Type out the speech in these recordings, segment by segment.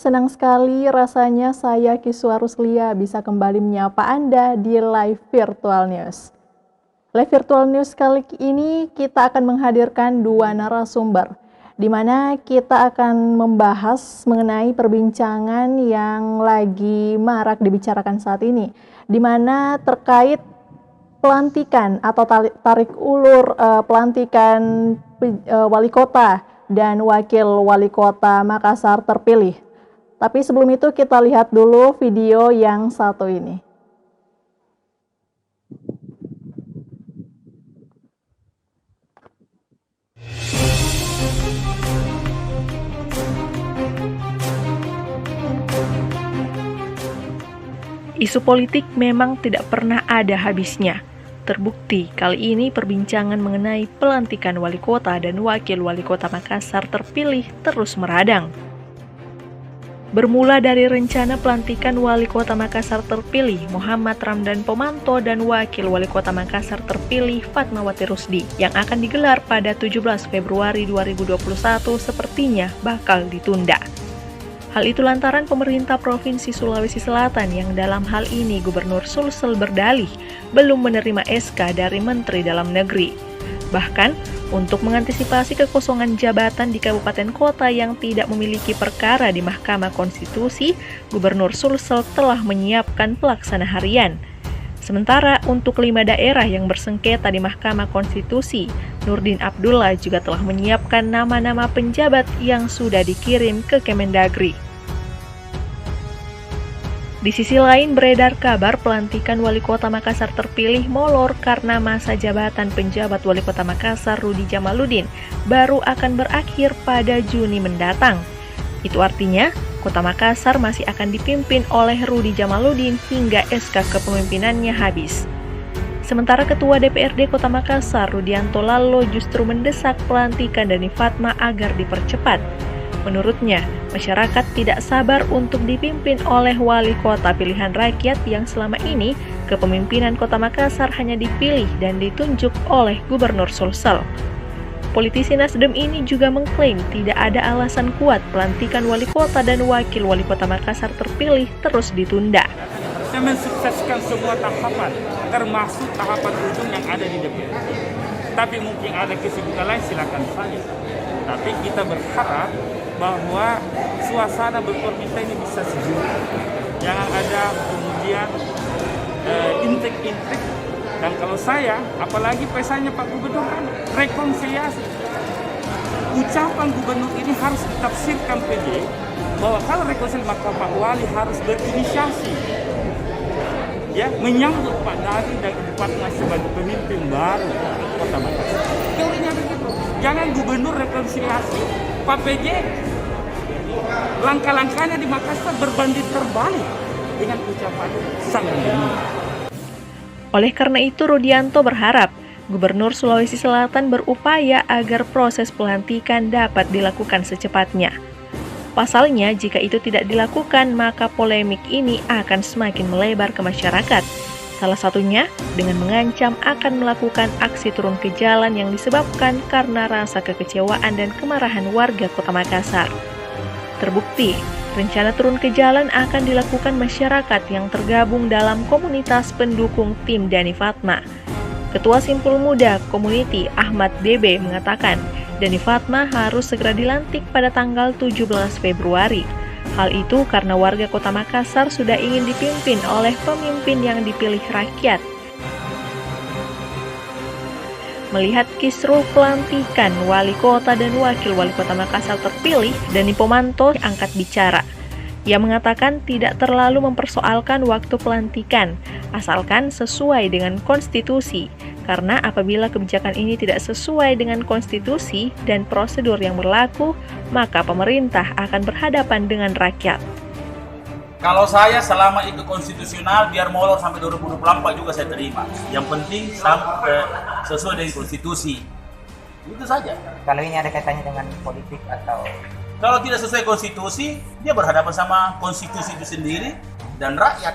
Senang sekali rasanya saya Kiswa Ruslia bisa kembali menyapa Anda di Live Virtual News. Live Virtual News kali ini kita akan menghadirkan dua narasumber, di mana kita akan membahas mengenai perbincangan yang lagi marak dibicarakan saat ini, di mana terkait pelantikan atau tarik ulur pelantikan wali kota dan wakil wali kota Makassar terpilih. Tapi sebelum itu kita lihat dulu video yang satu ini. Isu politik memang tidak pernah ada habisnya. Terbukti kali ini perbincangan mengenai pelantikan wali kota dan wakil wali kota Makassar terpilih terus meradang. Bermula dari rencana pelantikan wali kota Makassar terpilih Muhammad Ramdan Pomanto dan wakil wali kota Makassar terpilih Fatmawati Rusdi yang akan digelar pada 17 Februari 2021 sepertinya bakal ditunda. Hal itu lantaran pemerintah Provinsi Sulawesi Selatan yang dalam hal ini Gubernur Sulsel berdalih belum menerima SK dari Menteri Dalam Negeri. Bahkan, untuk mengantisipasi kekosongan jabatan di kabupaten kota yang tidak memiliki perkara di Mahkamah Konstitusi, Gubernur Sulsel telah menyiapkan pelaksana harian. Sementara untuk 5 daerah yang bersengketa di Mahkamah Konstitusi, Nurdin Abdullah juga telah menyiapkan nama-nama penjabat yang sudah dikirim ke Kemendagri. Di sisi lain beredar kabar pelantikan wali kota Makassar terpilih molor karena masa jabatan penjabat wali kota Makassar Rudi Jamaluddin baru akan berakhir pada Juni mendatang. Itu artinya kota Makassar masih akan dipimpin oleh Rudi Jamaluddin hingga SK kepemimpinannya habis. Sementara Ketua DPRD Kota Makassar Rudianto Lallo justru mendesak pelantikan Dani Fatma agar dipercepat. Menurutnya, masyarakat tidak sabar untuk dipimpin oleh wali kota pilihan rakyat yang selama ini kepemimpinan Kota Makassar hanya dipilih dan ditunjuk oleh Gubernur Sulsel. Politisi Nasdem ini juga mengklaim tidak ada alasan kuat pelantikan wali kota dan wakil wali kota Makassar terpilih terus ditunda. Saya mensukseskan semua tahapan, termasuk tahapan ujung yang ada di DPR. Tapi mungkin ada kesibukan lain, silakan saja. Tapi kita berharap bahwa suasana berkomitmen ini bisa sejuk. Jangan ada kemudian intrik-intrik. Dan kalau saya, apalagi pesannya Pak Gubernur kan rekonsiliasi. Ucapan Gubernur ini harus ditafsirkan PJ bahwa kalau rekonsiliasi maka Pak Wali harus berinisiasi. Ya, menyambut Pak Dadi dan Ibu Fatma sebagai pemimpin baru Kota Makassar. Teorinya begitu. Jangan Gubernur rekonsiliasi, Pak PJ langkah-langkahnya di Makassar berbanding terbalik dengan ucapan sang gubernur. Oleh karena itu, Rudianto berharap Gubernur Sulawesi Selatan berupaya agar proses pelantikan dapat dilakukan secepatnya. Pasalnya, jika itu tidak dilakukan, maka polemik ini akan semakin melebar ke masyarakat. Salah satunya dengan mengancam akan melakukan aksi turun ke jalan yang disebabkan karena rasa kekecewaan dan kemarahan warga Kota Makassar. Terbukti, rencana turun ke jalan akan dilakukan masyarakat yang tergabung dalam komunitas pendukung tim Dani Fatma. Ketua Simpul Muda Community Ahmad DB mengatakan, Dani Fatma harus segera dilantik pada tanggal 17 Februari. Hal itu karena warga Kota Makassar sudah ingin dipimpin oleh pemimpin yang dipilih rakyat. Melihat kisruh pelantikan wali kota dan wakil wali kota Makassar terpilih, Dani Pomanto angkat bicara. Ia mengatakan tidak terlalu mempersoalkan waktu pelantikan, asalkan sesuai dengan konstitusi. Karena apabila kebijakan ini tidak sesuai dengan konstitusi dan prosedur yang berlaku, maka pemerintah akan berhadapan dengan rakyat. Kalau saya selama itu konstitusional, biar molor sampai 2024 juga saya terima. Yang penting sampai sesuai dengan konstitusi. Itu saja. Kalau ini ada kaitannya dengan politik atau... Kalau tidak sesuai konstitusi, dia berhadapan sama konstitusi itu sendiri dan rakyat.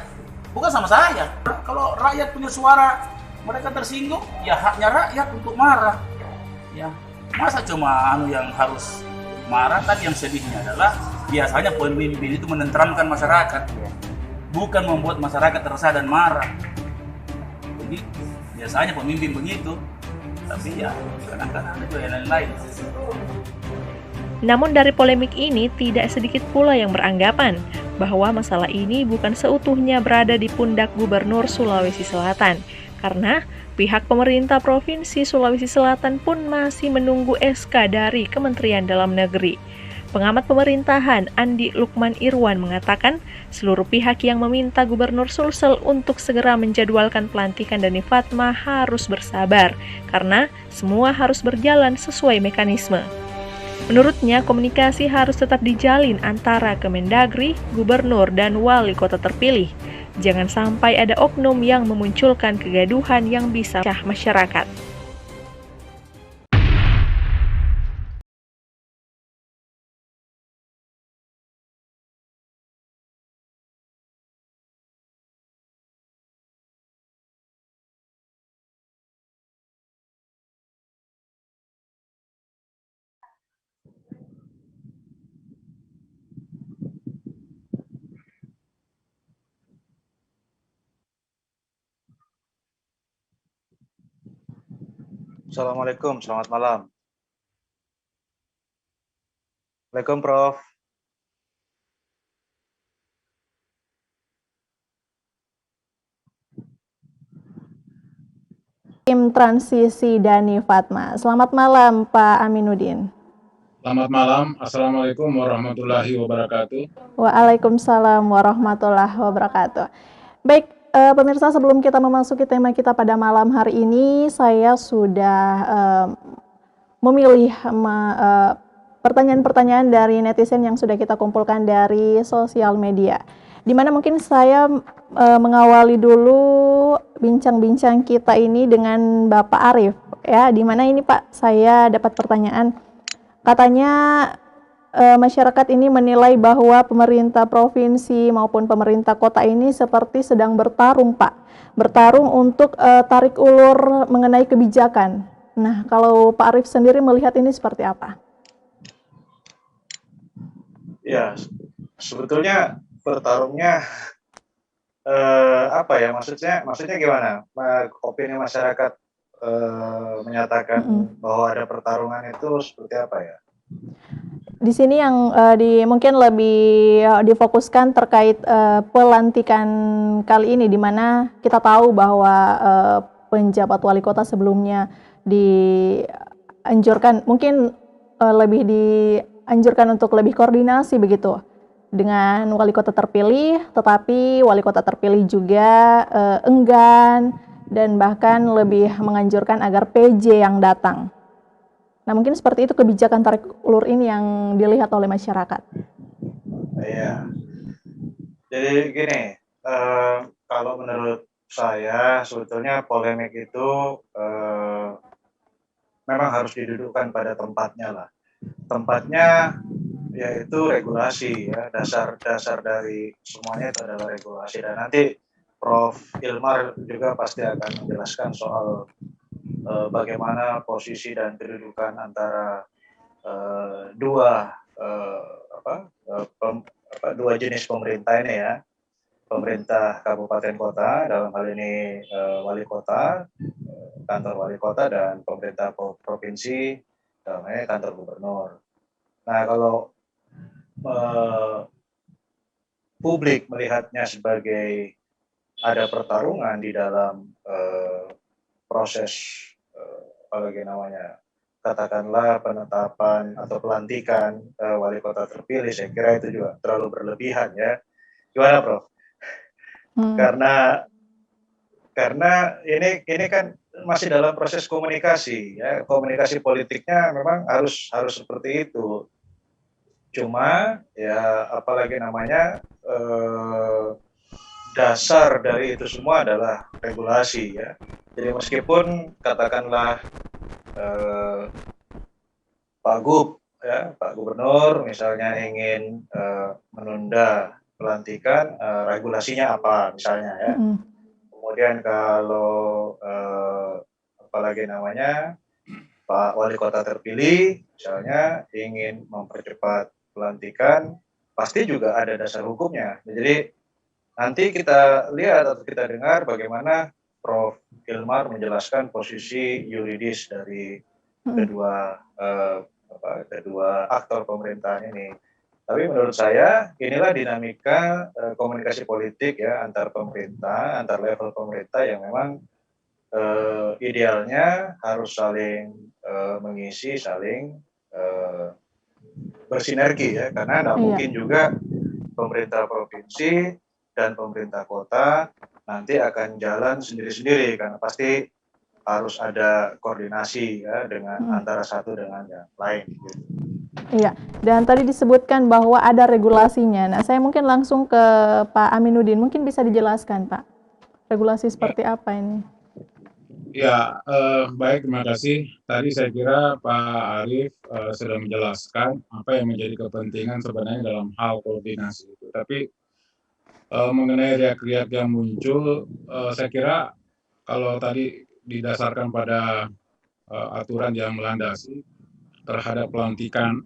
Bukan sama saya. Kalau rakyat punya suara, mereka tersinggung, ya haknya rakyat untuk marah. Ya, masa cuma yang harus marah? Tadi yang sedihnya adalah biasanya pemimpin itu menenteramkan masyarakat, bukan membuat masyarakat resah dan marah. Jadi biasanya pemimpin begitu, tapi ya kadang-kadang ada juga yang lain-lain. Namun dari polemik ini tidak sedikit pula yang beranggapan bahwa masalah ini bukan seutuhnya berada di pundak Gubernur Sulawesi Selatan, karena pihak pemerintah Provinsi Sulawesi Selatan pun masih menunggu SK dari Kementerian Dalam Negeri. Pengamat pemerintahan Andi Lukman Irwan mengatakan seluruh pihak yang meminta Gubernur Sulsel untuk segera menjadwalkan pelantikan Dani Fatma harus bersabar, karena semua harus berjalan sesuai mekanisme. Menurutnya, komunikasi harus tetap dijalin antara Kemendagri, Gubernur, dan Wali Kota terpilih. Jangan sampai ada oknum yang memunculkan kegaduhan yang bisa pecah masyarakat. Assalamualaikum, selamat malam. Waalaikumsalam, Prof. Tim Transisi Dani Fatma. Selamat malam Pak Aminuddin. Selamat malam, Assalamualaikum warahmatullahi wabarakatuh. Waalaikumsalam warahmatullahi wabarakatuh. Baik, pemirsa, sebelum kita memasuki tema kita pada malam hari ini, saya sudah memilih pertanyaan-pertanyaan dari netizen yang sudah kita kumpulkan dari sosial media. Di mana mungkin saya mengawali dulu bincang-bincang kita ini dengan Bapak Arief, ya. Di mana ini Pak, saya dapat pertanyaan, katanya masyarakat ini menilai bahwa pemerintah provinsi maupun pemerintah kota ini seperti sedang bertarung, Pak. Bertarung untuk tarik ulur mengenai kebijakan. Nah, kalau Pak Arief sendiri melihat ini seperti apa? Ya, sebetulnya bertarungnya apa ya? Maksudnya gimana? Opini masyarakat menyatakan bahwa ada pertarungan itu seperti apa ya? Di sini yang mungkin lebih difokuskan terkait pelantikan kali ini, di mana kita tahu bahwa penjabat wali kota sebelumnya dianjurkan, mungkin lebih dianjurkan untuk lebih koordinasi begitu dengan wali kota terpilih, tetapi wali kota terpilih juga enggan dan bahkan lebih menganjurkan agar PJ yang datang. Nah, mungkin seperti itu kebijakan tarik ulur ini yang dilihat oleh masyarakat. Iya. Jadi gini, kalau menurut saya sebetulnya polemik itu memang harus didudukkan pada tempatnya lah. Tempatnya yaitu regulasi, ya, dasar dari semuanya itu adalah regulasi. Dan nanti Prof. Ilmar juga pasti akan menjelaskan soal bagaimana posisi dan kedudukan antara dua jenis pemerintah ini, ya, pemerintah kabupaten kota, dalam hal ini wali kota, kantor wali kota, dan pemerintah provinsi, dalam hal ini kantor gubernur. Nah, kalau publik melihatnya sebagai ada pertarungan di dalam proses apalagi namanya, katakanlah penetapan atau pelantikan wali kota terpilih, saya kira itu juga terlalu berlebihan, ya. Gimana, Prof? Karena ini kan masih dalam proses komunikasi, ya. Komunikasi politiknya memang harus seperti itu. Cuma ya apalagi namanya, dasar dari itu semua adalah regulasi, ya. Jadi meskipun katakanlah Pak Gubernur misalnya ingin menunda pelantikan, regulasinya apa misalnya, ya. Kemudian kalau apalagi namanya Pak Wali Kota terpilih misalnya ingin mempercepat pelantikan, pasti juga ada dasar hukumnya. Jadi nanti kita lihat atau kita dengar bagaimana Prof. Hilmar menjelaskan posisi yuridis dari kedua kedua aktor pemerintahan ini. Tapi menurut saya inilah dinamika komunikasi politik ya antar pemerintah, antar level pemerintah yang memang idealnya harus saling mengisi, saling bersinergi ya, karena tidak mungkin juga pemerintah provinsi dan pemerintah kota nanti akan jalan sendiri-sendiri, karena pasti harus ada koordinasi ya dengan antara satu dengan yang lain. Gitu. Iya, dan tadi disebutkan bahwa ada regulasinya. Nah, saya mungkin langsung ke Pak Aminuddin, mungkin bisa dijelaskan Pak, regulasi seperti apa ini? Ya, baik, terima kasih. Tadi saya kira Pak Arief sudah menjelaskan apa yang menjadi kepentingan sebenarnya dalam hal koordinasi itu. Tapi mengenai riak-riak yang muncul, saya kira kalau tadi didasarkan pada aturan yang melandasi terhadap pelantikan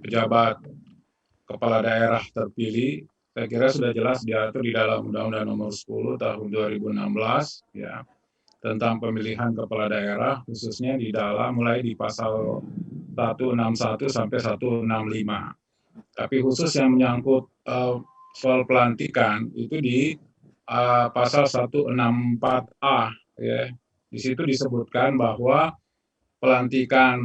pejabat kepala daerah terpilih, saya kira sudah jelas diatur di dalam Undang-Undang Nomor 10 Tahun 2016 ya, tentang pemilihan kepala daerah, khususnya di dalam mulai di pasal 161 sampai 165. Tapi khusus yang menyangkut soal pelantikan itu di pasal 164A ya. Di situ disebutkan bahwa pelantikan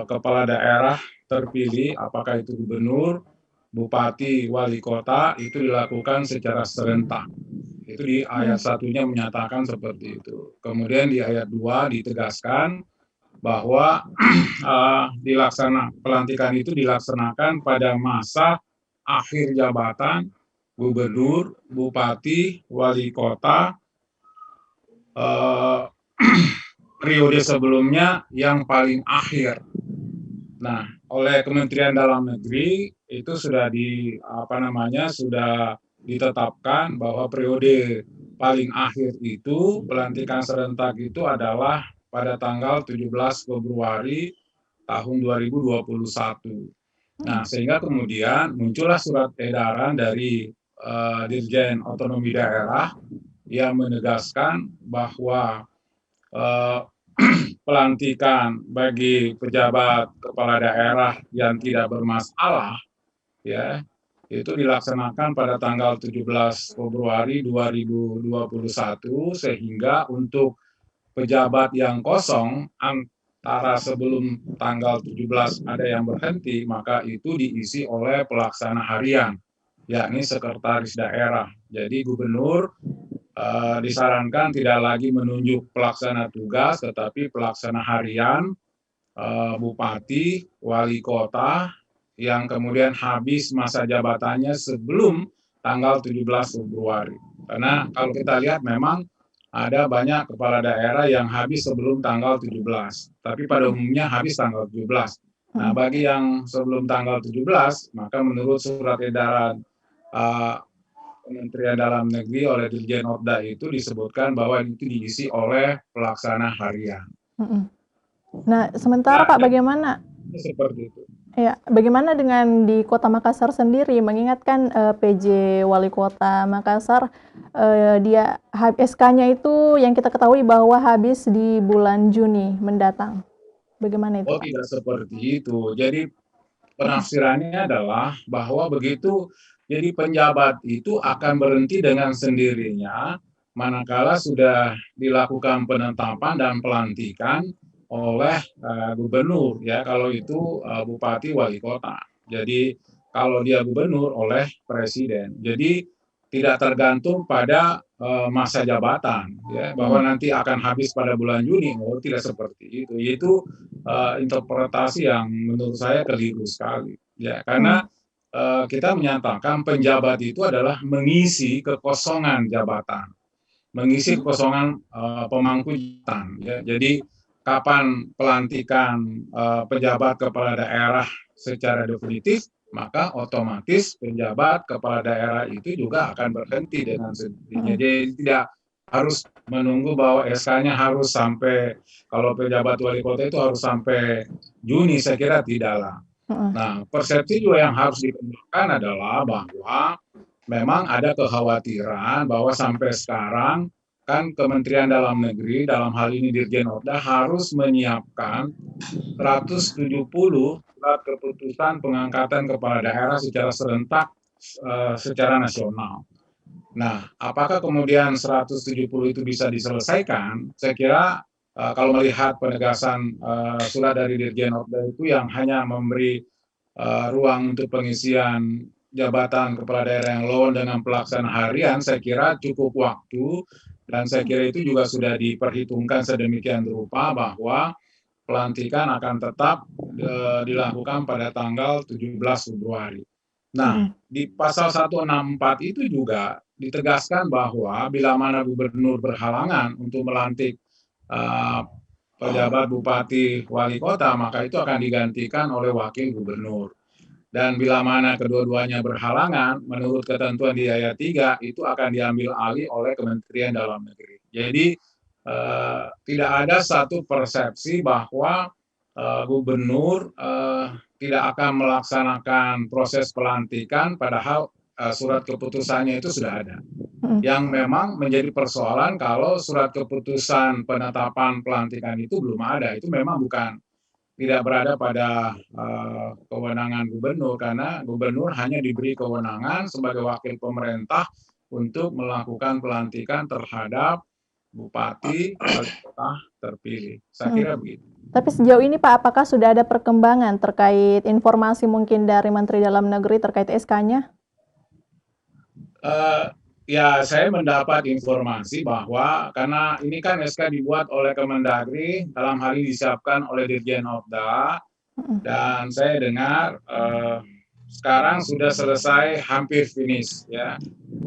kepala daerah terpilih, apakah itu gubernur, bupati, wali kota, itu dilakukan secara serentak. Itu di ayat satunya menyatakan seperti itu. Kemudian di ayat 2 ditegaskan bahwa pelantikan itu dilaksanakan pada masa akhir jabatan gubernur, bupati, wali kota, periode sebelumnya yang paling akhir. Nah, oleh Kementerian Dalam Negeri itu sudah sudah ditetapkan bahwa periode paling akhir itu pelantikan serentak itu adalah pada tanggal 17 Februari tahun 2021. Nah, sehingga kemudian muncullah surat edaran dari Dirjen Otonomi Daerah yang menegaskan bahwa pelantikan bagi pejabat kepala daerah yang tidak bermasalah ya itu dilaksanakan pada tanggal 17 Februari 2021, sehingga untuk pejabat yang kosong antara sebelum tanggal 17 ada yang berhenti, maka itu diisi oleh pelaksana harian, yakni sekretaris daerah. Jadi gubernur disarankan tidak lagi menunjuk pelaksana tugas, tetapi pelaksana harian, bupati, wali kota, yang kemudian habis masa jabatannya sebelum tanggal 17 Februari. Karena kalau kita lihat memang ada banyak kepala daerah yang habis sebelum tanggal 17, tapi pada umumnya habis tanggal 17. Nah, bagi yang sebelum tanggal 17, maka menurut surat edaran Kementerian Dalam Negeri oleh Dirjen Otda itu disebutkan bahwa itu diisi oleh pelaksana harian. Nah, sementara Pak bagaimana? Seperti itu. Ya, bagaimana dengan di Kota Makassar sendiri, mengingatkan PJ Wali Kota Makassar, dia SK-nya itu yang kita ketahui bahwa habis di bulan Juni mendatang. Bagaimana itu? Oh, tidak seperti itu. Jadi penafsirannya adalah bahwa begitu jadi penjabat itu akan berhenti dengan sendirinya manakala sudah dilakukan penetapan dan pelantikan oleh gubernur ya, kalau itu bupati wali kota. Jadi kalau dia gubernur oleh presiden. Jadi tidak tergantung pada masa jabatan ya, bahwa nanti akan habis pada bulan Juni. Oh, tidak seperti itu. Itu interpretasi yang menurut saya keliru sekali ya, karena kita menyatakan penjabat itu adalah mengisi kekosongan jabatan, mengisi kekosongan pemangku jabatan ya. Jadi kapan pelantikan pejabat kepala daerah secara definitif, maka otomatis penjabat kepala daerah itu juga akan berhenti dengan sendirinya. Jadi tidak harus menunggu bahwa SK-nya harus sampai, kalau pejabat wali kota itu harus sampai Juni, saya kira tidaklah. Mm-mm. Nah, persepsi juga yang harus dikembangkan adalah bahwa memang ada kekhawatiran bahwa sampai sekarang kan Kementerian Dalam Negeri, dalam hal ini Dirjen Oda, harus menyiapkan 170 surat keputusan pengangkatan kepala daerah secara serentak secara nasional. Nah, apakah kemudian 170 itu bisa diselesaikan? Saya kira kalau melihat penegasan surat dari Dirjen Oda itu yang hanya memberi ruang untuk pengisian jabatan kepala daerah yang lowong dengan pelaksana harian, saya kira cukup waktu dan saya kira itu juga sudah diperhitungkan sedemikian rupa bahwa pelantikan akan tetap dilakukan pada tanggal 17 Februari. Nah, di pasal 164 itu juga ditegaskan bahwa bila mana gubernur berhalangan untuk melantik uh, pejabat bupati wali kota, maka itu akan digantikan oleh wakil gubernur. Dan bila mana kedua-duanya berhalangan, menurut ketentuan di ayat 3, itu akan diambil alih oleh Kementerian Dalam Negeri. Jadi tidak ada satu persepsi bahwa gubernur tidak akan melaksanakan proses pelantikan, padahal surat keputusannya itu sudah ada. Yang memang menjadi persoalan kalau surat keputusan penetapan pelantikan itu belum ada, itu memang bukan tidak berada pada kewenangan gubernur, karena gubernur hanya diberi kewenangan sebagai wakil pemerintah untuk melakukan pelantikan terhadap bupati wali kota terpilih. Saya kira begitu. Tapi sejauh ini Pak, apakah sudah ada perkembangan terkait informasi mungkin dari Menteri Dalam Negeri terkait SK-nya? Ya, saya mendapat informasi bahwa karena ini kan SK dibuat oleh Kemendagri, dalam hal ini disiapkan oleh Dirjen Oda, dan saya dengar sekarang sudah selesai, hampir finish ya.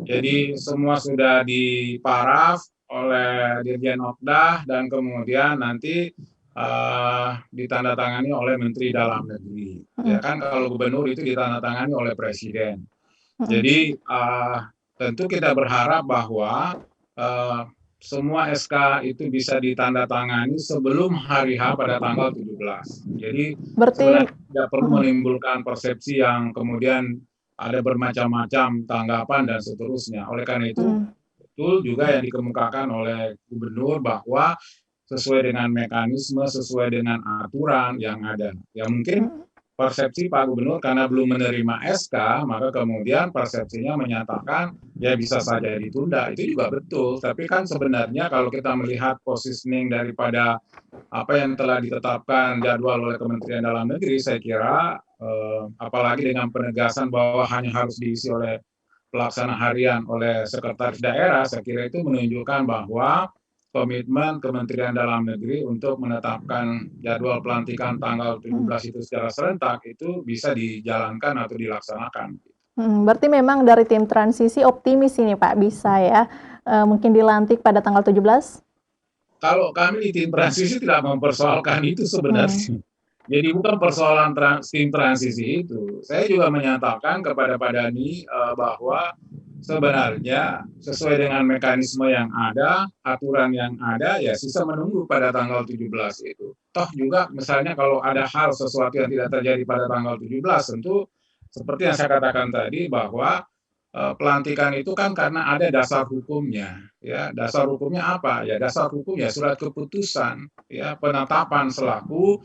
Jadi semua sudah diparaf oleh Dirjen Oda dan kemudian nanti ditandatangani oleh Menteri Dalam Negeri. Ya kan kalau gubernur itu ditandatangani oleh Presiden. Jadi tentu kita berharap bahwa semua SK itu bisa ditandatangani sebelum hari H pada tanggal 17. Jadi sebenarnya tidak perlu menimbulkan persepsi yang kemudian ada bermacam-macam tanggapan dan seterusnya. Oleh karena itu, betul juga yang dikemukakan oleh gubernur bahwa sesuai dengan mekanisme, sesuai dengan aturan yang ada. Ya mungkin persepsi Pak Gubernur karena belum menerima SK, maka kemudian persepsinya menyatakan ya bisa saja ditunda. Itu juga betul, tapi kan sebenarnya kalau kita melihat positioning daripada apa yang telah ditetapkan jadwal oleh Kementerian Dalam Negeri, saya kira apalagi dengan penegasan bahwa hanya harus diisi oleh pelaksana harian oleh sekretaris daerah, saya kira itu menunjukkan bahwa komitmen Kementerian Dalam Negeri untuk menetapkan jadwal pelantikan tanggal 17 itu secara serentak itu bisa dijalankan atau dilaksanakan. Berarti memang dari tim transisi optimis ini Pak, bisa ya mungkin dilantik pada tanggal 17? Kalau kami di tim transisi tidak mempersoalkan itu sebenarnya. Jadi bukan persoalan tim transisi itu. Saya juga menyatakan kepada Pak Dhani bahwa sebenarnya sesuai dengan mekanisme yang ada, aturan yang ada, ya sisa menunggu pada tanggal 17 itu. Toh juga misalnya kalau ada hal sesuatu yang tidak terjadi pada tanggal 17, tentu seperti yang saya katakan tadi bahwa pelantikan itu kan karena ada dasar hukumnya. Ya, dasar hukumnya apa? Ya dasar hukumnya surat keputusan ya penetapan selaku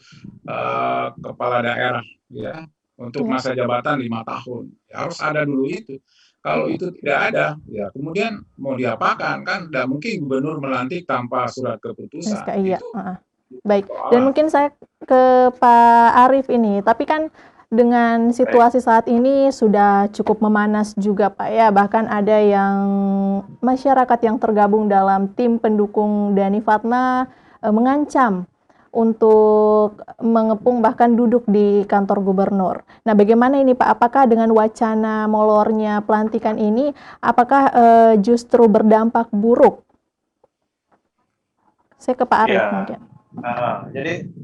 kepala daerah ya untuk masa jabatan 5 tahun. Ya, harus ada dulu itu. Kalau itu tidak ada, ya kemudian mau diapakan kan? Tidak mungkin gubernur melantik tanpa surat keputusan. Iya. Baik. Dan mungkin saya ke Pak Arief ini, tapi kan dengan situasi saat ini sudah cukup memanas juga Pak ya, bahkan ada yang masyarakat yang tergabung dalam tim pendukung Dhani Fatna mengancam untuk mengepung bahkan duduk di kantor gubernur. Nah bagaimana ini Pak, apakah dengan wacana molornya pelantikan ini, apakah justru berdampak buruk? Saya ke Pak Arief mungkin.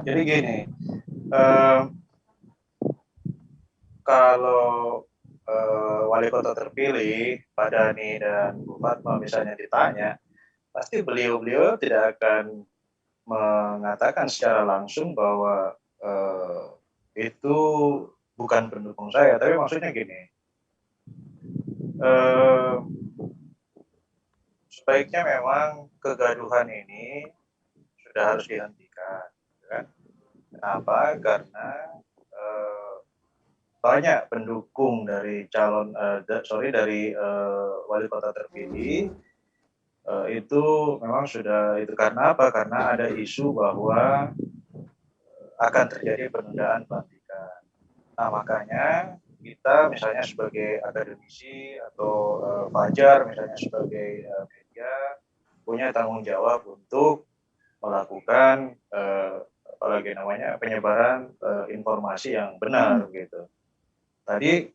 Jadi gini, kalau wali kota terpilih, Pak Dhani dan Bu Fatma misalnya ditanya, pasti beliau-beliau tidak akan mengatakan secara langsung bahwa itu bukan pendukung saya, tapi maksudnya gini, eh, sebaiknya memang kegaduhan ini sudah harus dihentikan, kan? Kenapa? Karena eh, banyak pendukung dari dari wali kota terpilih itu memang sudah itu karena apa? Karena ada isu bahwa akan terjadi penundaan pelantikan. Nah makanya kita misalnya sebagai akademisi atau Fajar misalnya sebagai media punya tanggung jawab untuk melakukan apalagi namanya penyebaran informasi yang benar gitu. Tadi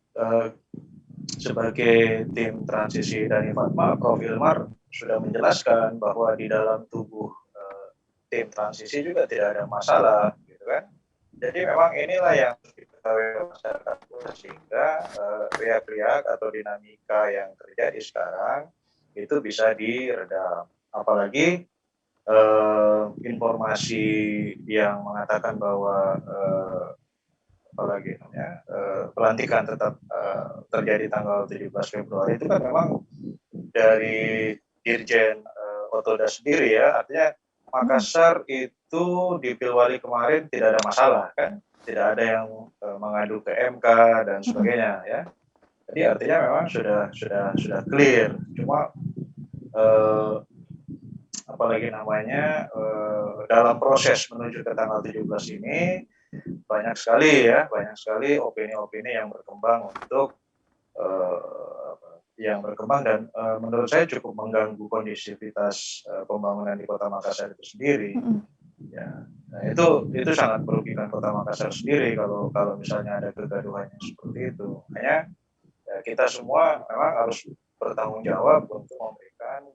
sebagai tim transisi dari Fatma, Prof. Ilmar sudah menjelaskan bahwa di dalam tubuh tim transisi juga tidak ada masalah, gitu kan? Jadi memang inilah yang diketahui masyarakat sehingga riak-riak atau dinamika yang terjadi sekarang itu bisa diredam. Apalagi informasi yang mengatakan bahwa apalagi namanya pelantikan tetap terjadi tanggal 17 Februari itu kan memang dari Dirjen Otoda sendiri ya, artinya Makassar itu di Pilwali kemarin tidak ada masalah kan, tidak ada yang mengadu ke MK dan sebagainya ya. Jadi artinya memang sudah clear. Cuma apalagi namanya dalam proses menuju ke tanggal 17 ini banyak sekali opini-opini yang berkembang untuk dan menurut saya cukup mengganggu kondisivitas pembangunan di Kota Makassar itu sendiri. Ya, nah itu sangat merugikan Kota Makassar sendiri kalau misalnya ada kegaduhan yang seperti itu. Makanya ya, kita semua memang harus bertanggung jawab untuk memberikan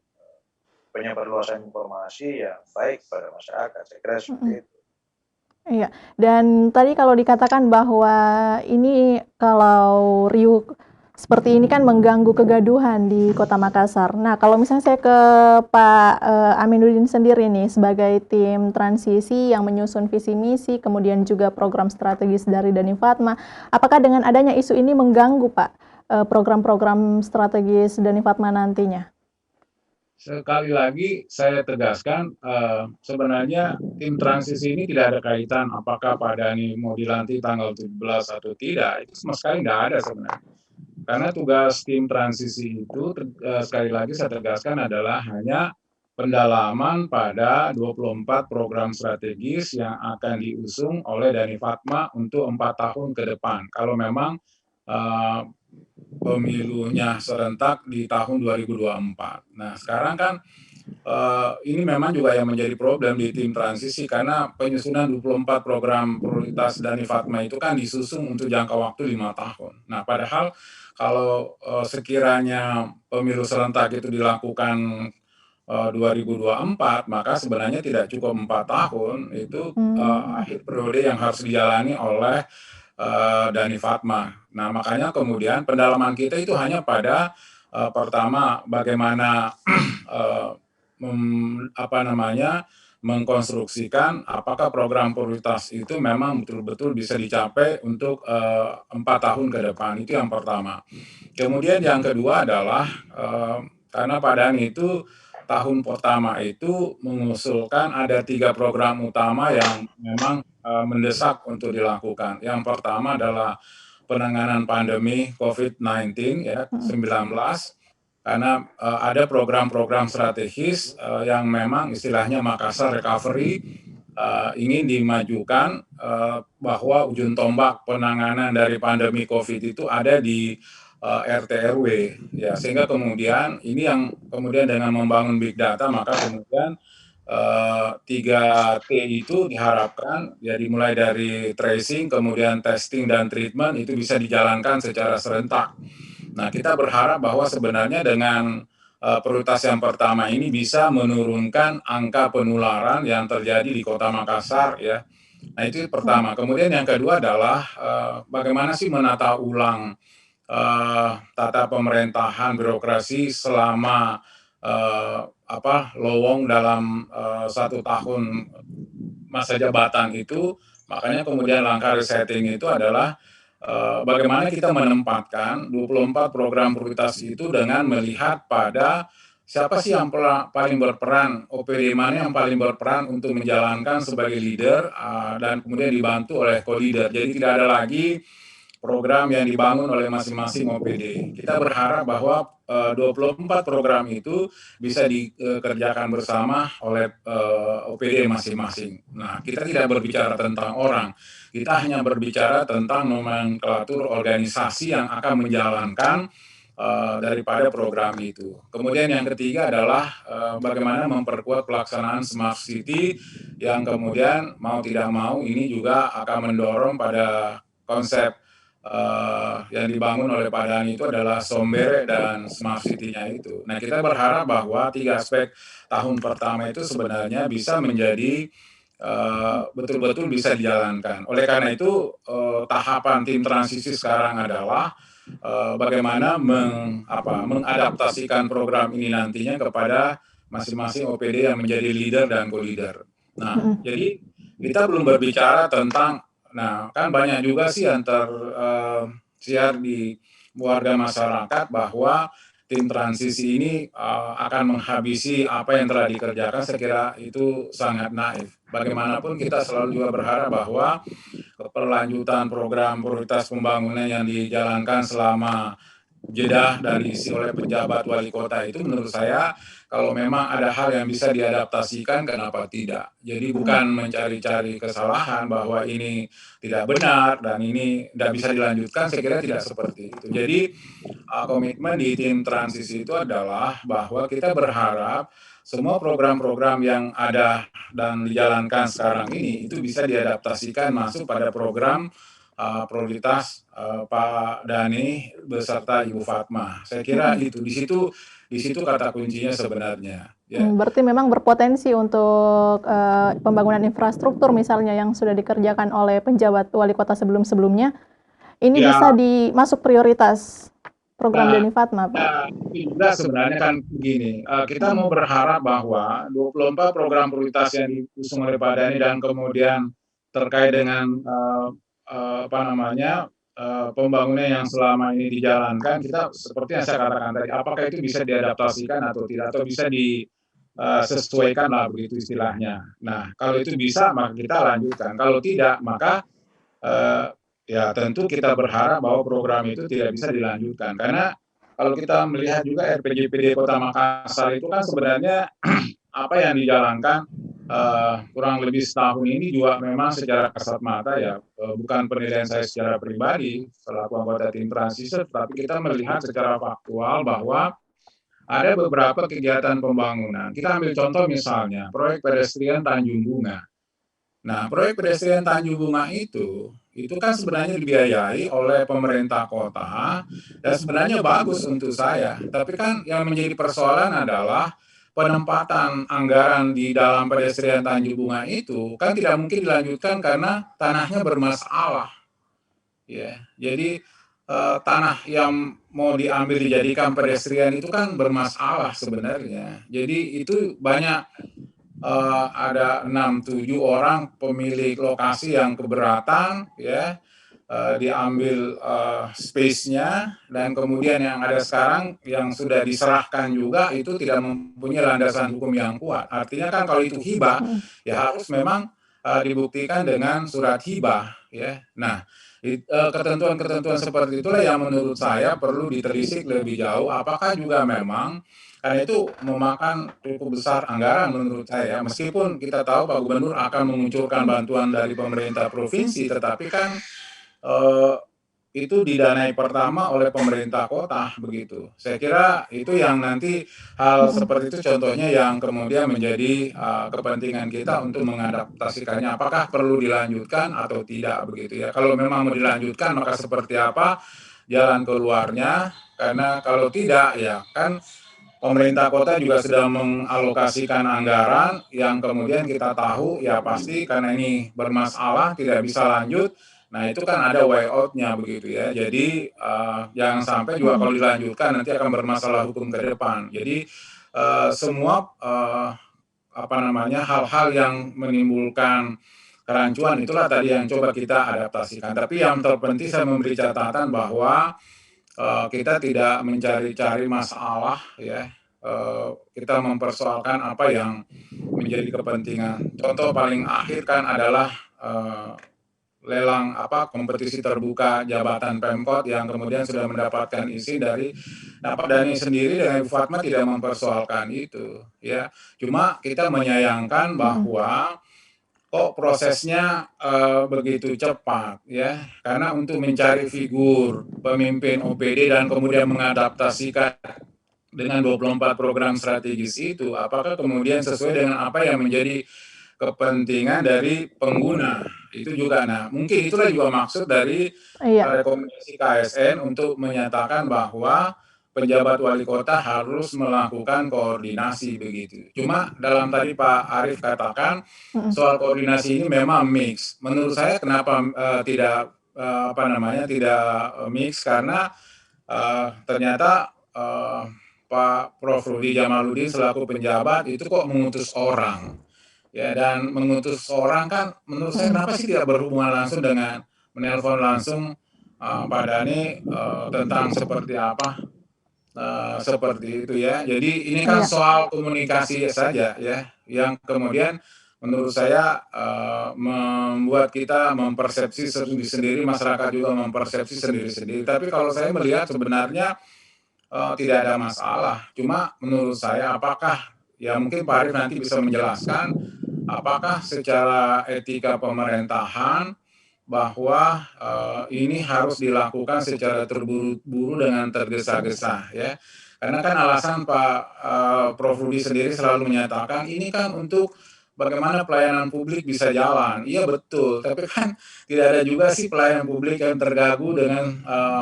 penyebarluasan informasi yang baik pada masyarakat. Saya kira seperti itu. Iya, dan tadi kalau dikatakan bahwa ini kalau riuh seperti ini kan mengganggu kegaduhan di Kota Makassar. Nah, kalau misalnya saya ke Pak Aminuddin sendiri nih sebagai tim transisi yang menyusun visi misi, kemudian juga program strategis dari Dani Fatma, apakah dengan adanya isu ini mengganggu Pak program-program strategis Dani Fatma nantinya? Sekali lagi saya tegaskan sebenarnya tim transisi ini tidak ada kaitan apakah Pak Dani mau dilantik tanggal 17 atau tidak, itu sama sekali nggak ada sebenarnya. Karena tugas tim transisi itu sekali lagi saya tegaskan adalah hanya pendalaman pada 24 program strategis yang akan diusung oleh Dani Fatma untuk 4 tahun ke depan. Kalau memang pemilunya serentak di tahun 2024. Nah, sekarang kan ini memang juga yang menjadi problem di tim transisi karena penyusunan 24 program prioritas Dani Fatma itu kan disusun untuk jangka waktu 5 tahun. Nah, padahal kalau sekiranya pemilu serentak itu dilakukan 2024, maka sebenarnya tidak cukup 4 tahun, itu akhir periode yang harus dijalani oleh Dani Fatma. Nah, makanya kemudian pendalaman kita itu hanya pada pertama bagaimana mengkonstruksikan apakah program prioritas itu memang betul-betul bisa dicapai untuk 4 tahun ke depan. Itu yang pertama. Kemudian yang kedua adalah karena Pak Dani itu tahun pertama itu mengusulkan ada 3 program utama yang memang mendesak untuk dilakukan. Yang pertama adalah penanganan pandemi COVID-19 ya 19, karena ada program-program strategis yang memang istilahnya Makassar Recovery ingin dimajukan bahwa ujung tombak penanganan dari pandemi COVID itu ada di RT RW ya, sehingga kemudian ini yang kemudian dengan membangun big data maka kemudian 3T itu diharapkan ya dimulai dari tracing, kemudian testing dan treatment itu bisa dijalankan secara serentak. Nah, kita berharap bahwa sebenarnya dengan prioritas yang pertama ini bisa menurunkan angka penularan yang terjadi di Kota Makassar ya. Nah, itu pertama. Kemudian yang kedua adalah bagaimana sih menata ulang tata pemerintahan birokrasi selama lowong dalam 1 tahun masa jabatan itu. Makanya kemudian langkah resetting itu adalah bagaimana kita menempatkan 24 program prioritas itu dengan melihat pada siapa sih yang paling berperan, OPD mana yang paling berperan untuk menjalankan sebagai leader, dan kemudian dibantu oleh co-leader. Jadi tidak ada lagi program yang dibangun oleh masing-masing OPD. Kita berharap bahwa 24 program itu bisa dikerjakan bersama oleh OPD masing-masing. Nah, kita tidak berbicara tentang orang, kita hanya berbicara tentang nomenklatur organisasi yang akan menjalankan daripada program itu. Kemudian yang ketiga adalah bagaimana memperkuat pelaksanaan Smart City yang kemudian mau tidak mau ini juga akan mendorong pada konsep yang dibangun oleh Pak Dhani itu adalah Sombere dan Smart City-nya itu. Nah, kita berharap bahwa 3 aspek tahun pertama itu sebenarnya bisa menjadi betul-betul bisa dijalankan. Oleh karena itu, tahapan tim transisi sekarang adalah bagaimana mengadaptasikan program ini nantinya kepada masing-masing OPD yang menjadi leader dan co-leader. Nah, jadi kita belum berbicara tentang, nah kan banyak juga sih yang tersiar di warga masyarakat bahwa tim transisi ini akan menghabisi apa yang telah dikerjakan. Saya kira itu sangat naif. Bagaimanapun kita selalu juga berharap bahwa keberlanjutan program prioritas pembangunan yang dijalankan selama jeda dan diisi oleh pejabat wali kota itu menurut saya kalau memang ada hal yang bisa diadaptasikan kenapa tidak. Jadi bukan mencari-cari kesalahan bahwa ini tidak benar dan ini tidak bisa dilanjutkan, saya kira tidak seperti itu. Jadi komitmen di tim transisi itu adalah bahwa kita berharap semua program-program yang ada dan dijalankan sekarang ini itu bisa diadaptasikan masuk pada program prioritas Pak Dhani beserta Ibu Fatma. Saya kira itu di situ kata kuncinya sebenarnya. Ya. Berarti memang berpotensi untuk pembangunan infrastruktur misalnya yang sudah dikerjakan oleh penjabat wali kota sebelum-sebelumnya, ini bisa dimasuk prioritas program Dhani Fatma, Pak? Juga sebenarnya kan begini, kita mau berharap bahwa 24 program prioritas yang diusung oleh Pak Dhani dan kemudian terkait dengan pembangunan yang selama ini dijalankan, kita seperti yang saya katakan tadi, apakah itu bisa diadaptasikan atau tidak, atau bisa disesuaikan lah begitu istilahnya. Nah, kalau itu bisa maka kita lanjutkan, kalau tidak maka ya tentu kita berharap bahwa program itu tidak bisa dilanjutkan. Karena kalau kita melihat juga RPJPD Kota Makassar itu kan sebenarnya apa yang dijalankan kurang lebih setahun ini juga memang secara kasat mata ya, bukan penilaian saya secara pribadi selaku anggota tim transisi, tapi kita melihat secara faktual bahwa ada beberapa kegiatan pembangunan. Kita ambil contoh misalnya proyek pedestrian Tanjung Bunga. Nah, proyek pedestrian Tanjung Bunga itu kan sebenarnya dibiayai oleh pemerintah kota dan sebenarnya bagus untuk saya. Tapi kan yang menjadi persoalan adalah penempatan anggaran di dalam pedestrian Tanjung Bunga itu kan tidak mungkin dilanjutkan karena tanahnya bermasalah. Ya, jadi tanah yang mau diambil dijadikan pedestrian itu kan bermasalah sebenarnya. Jadi itu banyak ada 6-7 orang pemilik lokasi yang keberatan, ya. Diambil space-nya dan kemudian yang ada sekarang yang sudah diserahkan juga itu tidak mempunyai landasan hukum yang kuat. Artinya kan kalau itu hibah ya harus memang dibuktikan dengan surat hibah, ya. Nah, ketentuan-ketentuan seperti itulah yang menurut saya perlu ditelisik lebih jauh apakah juga memang karena itu memakan cukup besar anggaran menurut saya. Meskipun kita tahu Pak Gubernur akan menguncurkan bantuan dari pemerintah provinsi, tetapi kan itu didanai pertama oleh pemerintah kota begitu. Saya kira itu yang nanti hal seperti itu contohnya yang kemudian menjadi kepentingan kita untuk mengadaptasikannya. Apakah perlu dilanjutkan atau tidak begitu ya. Kalau memang mau dilanjutkan maka seperti apa jalan keluarnya, karena kalau tidak ya kan pemerintah kota juga sudah mengalokasikan anggaran yang kemudian kita tahu ya pasti karena ini bermasalah tidak bisa lanjut. Nah itu kan ada way out-nya begitu ya. Jadi jangan sampai juga kalau dilanjutkan nanti akan bermasalah hukum ke depan. Jadi semua hal-hal yang menimbulkan kerancuan, itulah tadi yang coba kita adaptasikan. Tapi yang terpenting saya memberi catatan bahwa kita tidak mencari-cari masalah, ya. Kita mempersoalkan apa yang menjadi kepentingan. Contoh paling akhir kan adalah lelang kompetisi terbuka jabatan Pemkot yang kemudian sudah mendapatkan izin dari. Nah, Pak Dhani sendiri dengan Ibu Fatma tidak mempersoalkan itu, ya. Cuma kita menyayangkan bahwa kok prosesnya begitu cepat, ya. Karena untuk mencari figur pemimpin OPD dan kemudian mengadaptasikan dengan 24 program strategis itu, apakah kemudian sesuai dengan apa yang menjadi kepentingan dari pengguna itu juga. Nah, mungkin itulah juga maksud dari Iya, rekomendasi KSN untuk menyatakan bahwa penjabat wali kota harus melakukan koordinasi begitu. Cuma dalam tadi Pak Arief katakan mm-mm. soal koordinasi ini memang mix. Menurut saya kenapa tidak tidak mix, karena ternyata Pak Prof. Rudi Jamaludin selaku penjabat itu kok mengutus orang. Ya, dan mengutus orang kan menurut saya kenapa sih tidak berhubungan langsung dengan menelpon langsung Pak Dhani tentang seperti apa, seperti itu, ya. Jadi ini kan Iya, soal komunikasi saja, ya, yang kemudian menurut saya membuat kita mempersepsi sendiri-sendiri, masyarakat juga mempersepsi sendiri-sendiri. Tapi kalau saya melihat sebenarnya tidak ada masalah. Cuma menurut saya apakah, ya mungkin Pak Arief nanti bisa menjelaskan, apakah secara etika pemerintahan bahwa ini harus dilakukan secara terburu-buru dengan tergesa-gesa, ya. Karena kan alasan Pak Prof. Rudi sendiri selalu menyatakan ini kan untuk bagaimana pelayanan publik bisa jalan. Iya betul, tapi kan tidak ada juga sih pelayanan publik yang terganggu dengan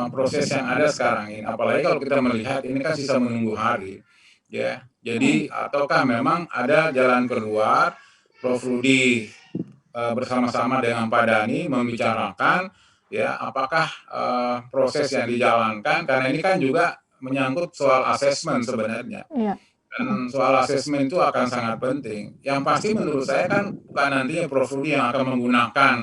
proses yang ada sekarang ini. Apalagi kalau kita melihat ini kan sisa menunggu hari, ya. Jadi ataukah memang ada jalan keluar? Prof. Rudi bersama-sama dengan Pak Dhani membicarakan, ya, apakah proses yang dijalankan, karena ini kan juga menyangkut soal asesmen sebenarnya. iya. Dan soal asesmen itu akan sangat penting. Yang pasti menurut saya kan bukan nantinya Prof. Rudi yang akan menggunakan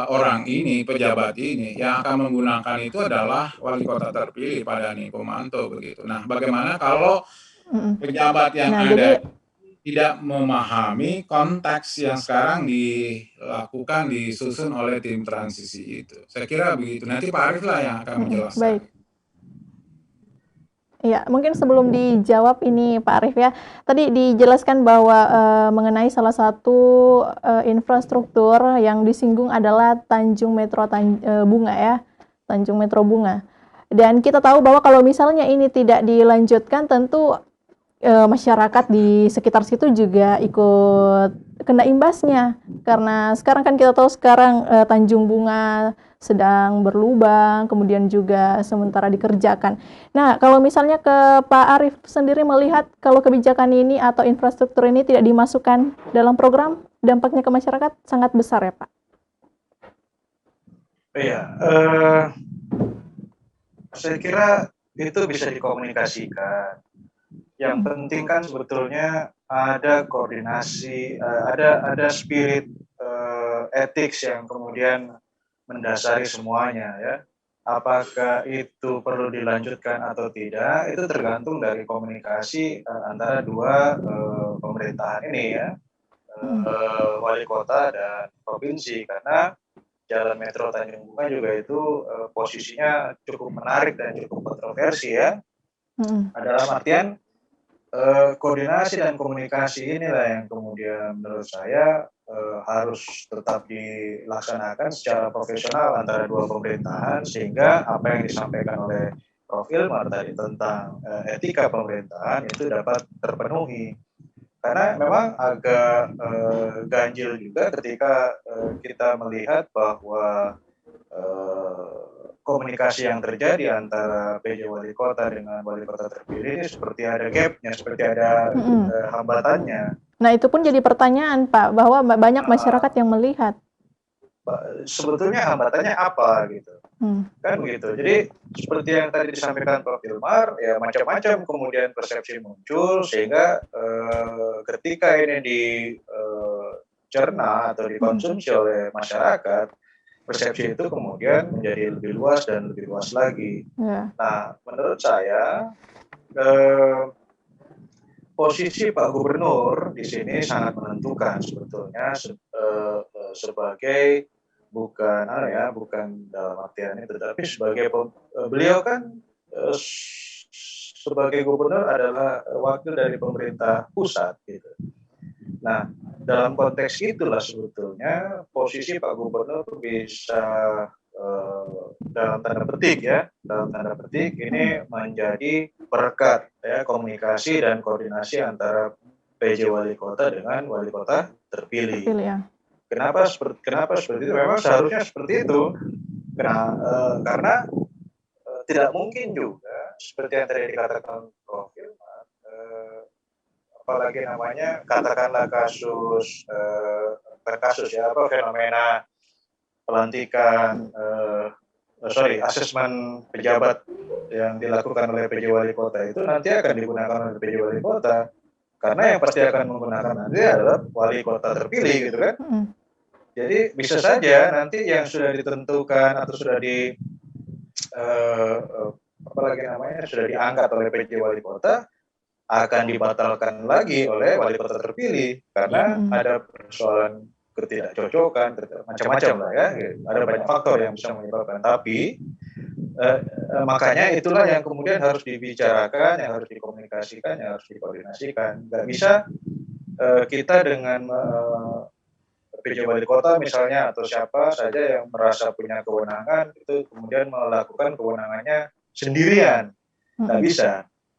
orang ini, pejabat ini. Yang akan menggunakan itu adalah wali kota terpilih Pak Dhani Pomanto begitu. Nah, bagaimana kalau Mm-mm. pejabat yang Nah, ada jadi tidak memahami konteks yang sekarang dilakukan, disusun oleh tim transisi itu. Saya kira begitu. Nanti Pak Arief lah yang akan menjelaskan. baik. Iya, mungkin sebelum dijawab ini Pak Arief ya, tadi dijelaskan bahwa mengenai salah satu infrastruktur yang disinggung adalah Tanjung Metro Bunga ya, Tanjung Metro Bunga. Dan kita tahu bahwa kalau misalnya ini tidak dilanjutkan, tentu masyarakat di sekitar situ juga ikut kena imbasnya. Karena sekarang kan kita tahu sekarang Tanjung Bunga sedang berlubang, kemudian juga sementara dikerjakan. Nah, kalau misalnya ke Pak Arief sendiri melihat kalau kebijakan ini atau infrastruktur ini tidak dimasukkan dalam program, dampaknya ke masyarakat sangat besar ya Pak? Iya, saya kira itu bisa dikomunikasikan. Yang penting kan sebetulnya ada koordinasi, ada spirit etik yang kemudian mendasari semuanya, ya. Apakah itu perlu dilanjutkan atau tidak, itu tergantung dari komunikasi antara dua pemerintahan ini, ya, wali kota dan provinsi. Karena Jalan Metro Tanjung Bunga juga itu posisinya cukup menarik dan cukup kontroversi, ya. Dalam artian koordinasi dan komunikasi inilah yang kemudian menurut saya harus tetap dilaksanakan secara profesional antara dua pemerintahan, sehingga apa yang disampaikan oleh Prof. Ilmar tadi tentang etika pemerintahan itu dapat terpenuhi. Karena memang agak ganjil juga ketika kita melihat bahwa komunikasi yang terjadi antara PJ Wali Kota dengan Wali Kota terpilih ini seperti ada gapnya, seperti ada hambatannya. Nah, itu pun jadi pertanyaan Pak, bahwa banyak masyarakat yang melihat. Sebetulnya hambatannya apa gitu. Kan begitu. Jadi seperti yang tadi disampaikan Prof. Ilmar, ya macam-macam kemudian persepsi muncul, sehingga ketika ini dicerna atau dikonsumsi oleh masyarakat, persepsi itu kemudian menjadi lebih luas dan lebih luas lagi. Ya. Nah, menurut saya posisi Pak Gubernur di sini sangat menentukan sebetulnya sebagai bukan dalam artian itu, tapi sebagai beliau kan sebagai gubernur adalah wakil dari pemerintah pusat gitu. Nah, dalam konteks itulah sebetulnya posisi Pak Gubernur bisa dalam tanda petik ini menjadi berkat ya komunikasi dan koordinasi antara PJ Wali Kota dengan Wali Kota terpilih. Ya. Kenapa seperti itu? Memang seharusnya seperti itu. Karena tidak mungkin juga seperti yang tadi dikatakan Prof. Hilman, apalagi namanya katakanlah kasus fenomena pelantikan asesmen pejabat yang dilakukan oleh PJ Wali Kota itu nanti akan digunakan oleh PJ Wali Kota, karena yang pasti akan menggunakan nanti adalah Wali Kota terpilih gitu kan. Jadi bisa saja nanti yang sudah ditentukan atau sudah sudah diangkat oleh PJ Wali Kota akan dibatalkan lagi oleh Wali Kota terpilih karena ada persoalan ketidakcocokan, macam-macam lah ya. Ada banyak faktor yang bisa menyebabkan. Tapi makanya itulah yang kemudian harus dibicarakan, yang harus dikomunikasikan, yang harus dikoordinasikan. Nggak bisa kita dengan PJ Wali Kota misalnya atau siapa saja yang merasa punya kewenangan itu kemudian melakukan kewenangannya sendirian. Nggak bisa.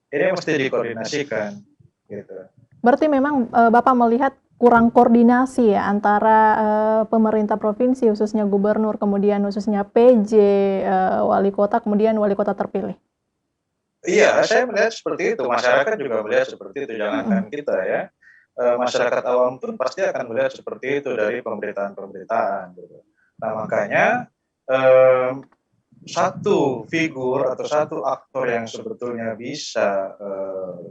Ini mesti dikoordinasikan. Gitu. Berarti memang Bapak melihat kurang koordinasi ya antara pemerintah provinsi khususnya gubernur, kemudian khususnya PJ, wali kota, kemudian wali kota terpilih. Iya, saya melihat seperti itu. Masyarakat juga melihat seperti itu. Jangankan kita ya, masyarakat awam pun pasti akan melihat seperti itu dari pemberitaan-pemberitaan. Gitu. Nah makanya satu figur atau satu aktor yang sebetulnya bisa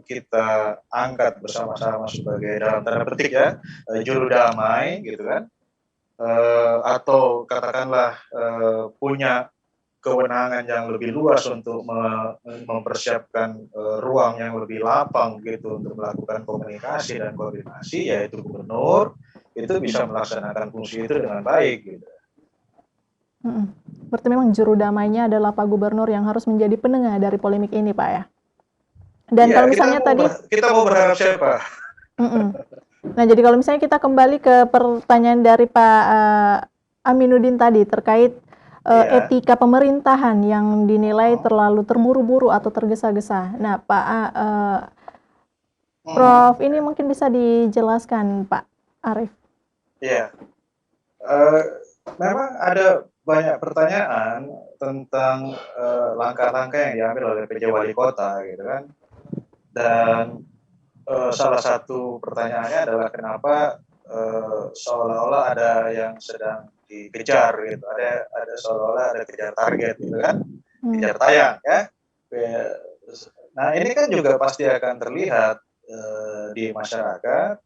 kita angkat bersama-sama sebagai dalam tanda petik ya juru damai gitu kan, atau katakanlah punya kewenangan yang lebih luas untuk mempersiapkan ruang yang lebih lapang gitu untuk melakukan komunikasi dan koordinasi, yaitu gubernur itu bisa melaksanakan fungsi itu dengan baik gitu. Berarti memang juru damainya adalah Pak Gubernur yang harus menjadi penengah dari polemik ini, Pak ya. Dan kalau misalnya kita mau berharap siapa? Nah, jadi kalau misalnya kita kembali ke pertanyaan dari Pak Aminuddin tadi terkait etika pemerintahan yang dinilai terlalu terburu-buru atau tergesa-gesa. Nah, Pak Prof ini mungkin bisa dijelaskan, Pak Arief. Iya. Memang ada banyak pertanyaan tentang langkah-langkah yang diambil oleh PJ Wali Kota gitu kan. Dan salah satu pertanyaannya adalah kenapa seolah-olah ada yang sedang dikejar gitu, ada seolah-olah ada kejar target gitu kan, kejar tayang ya. Nah ini kan juga pasti akan terlihat di masyarakat,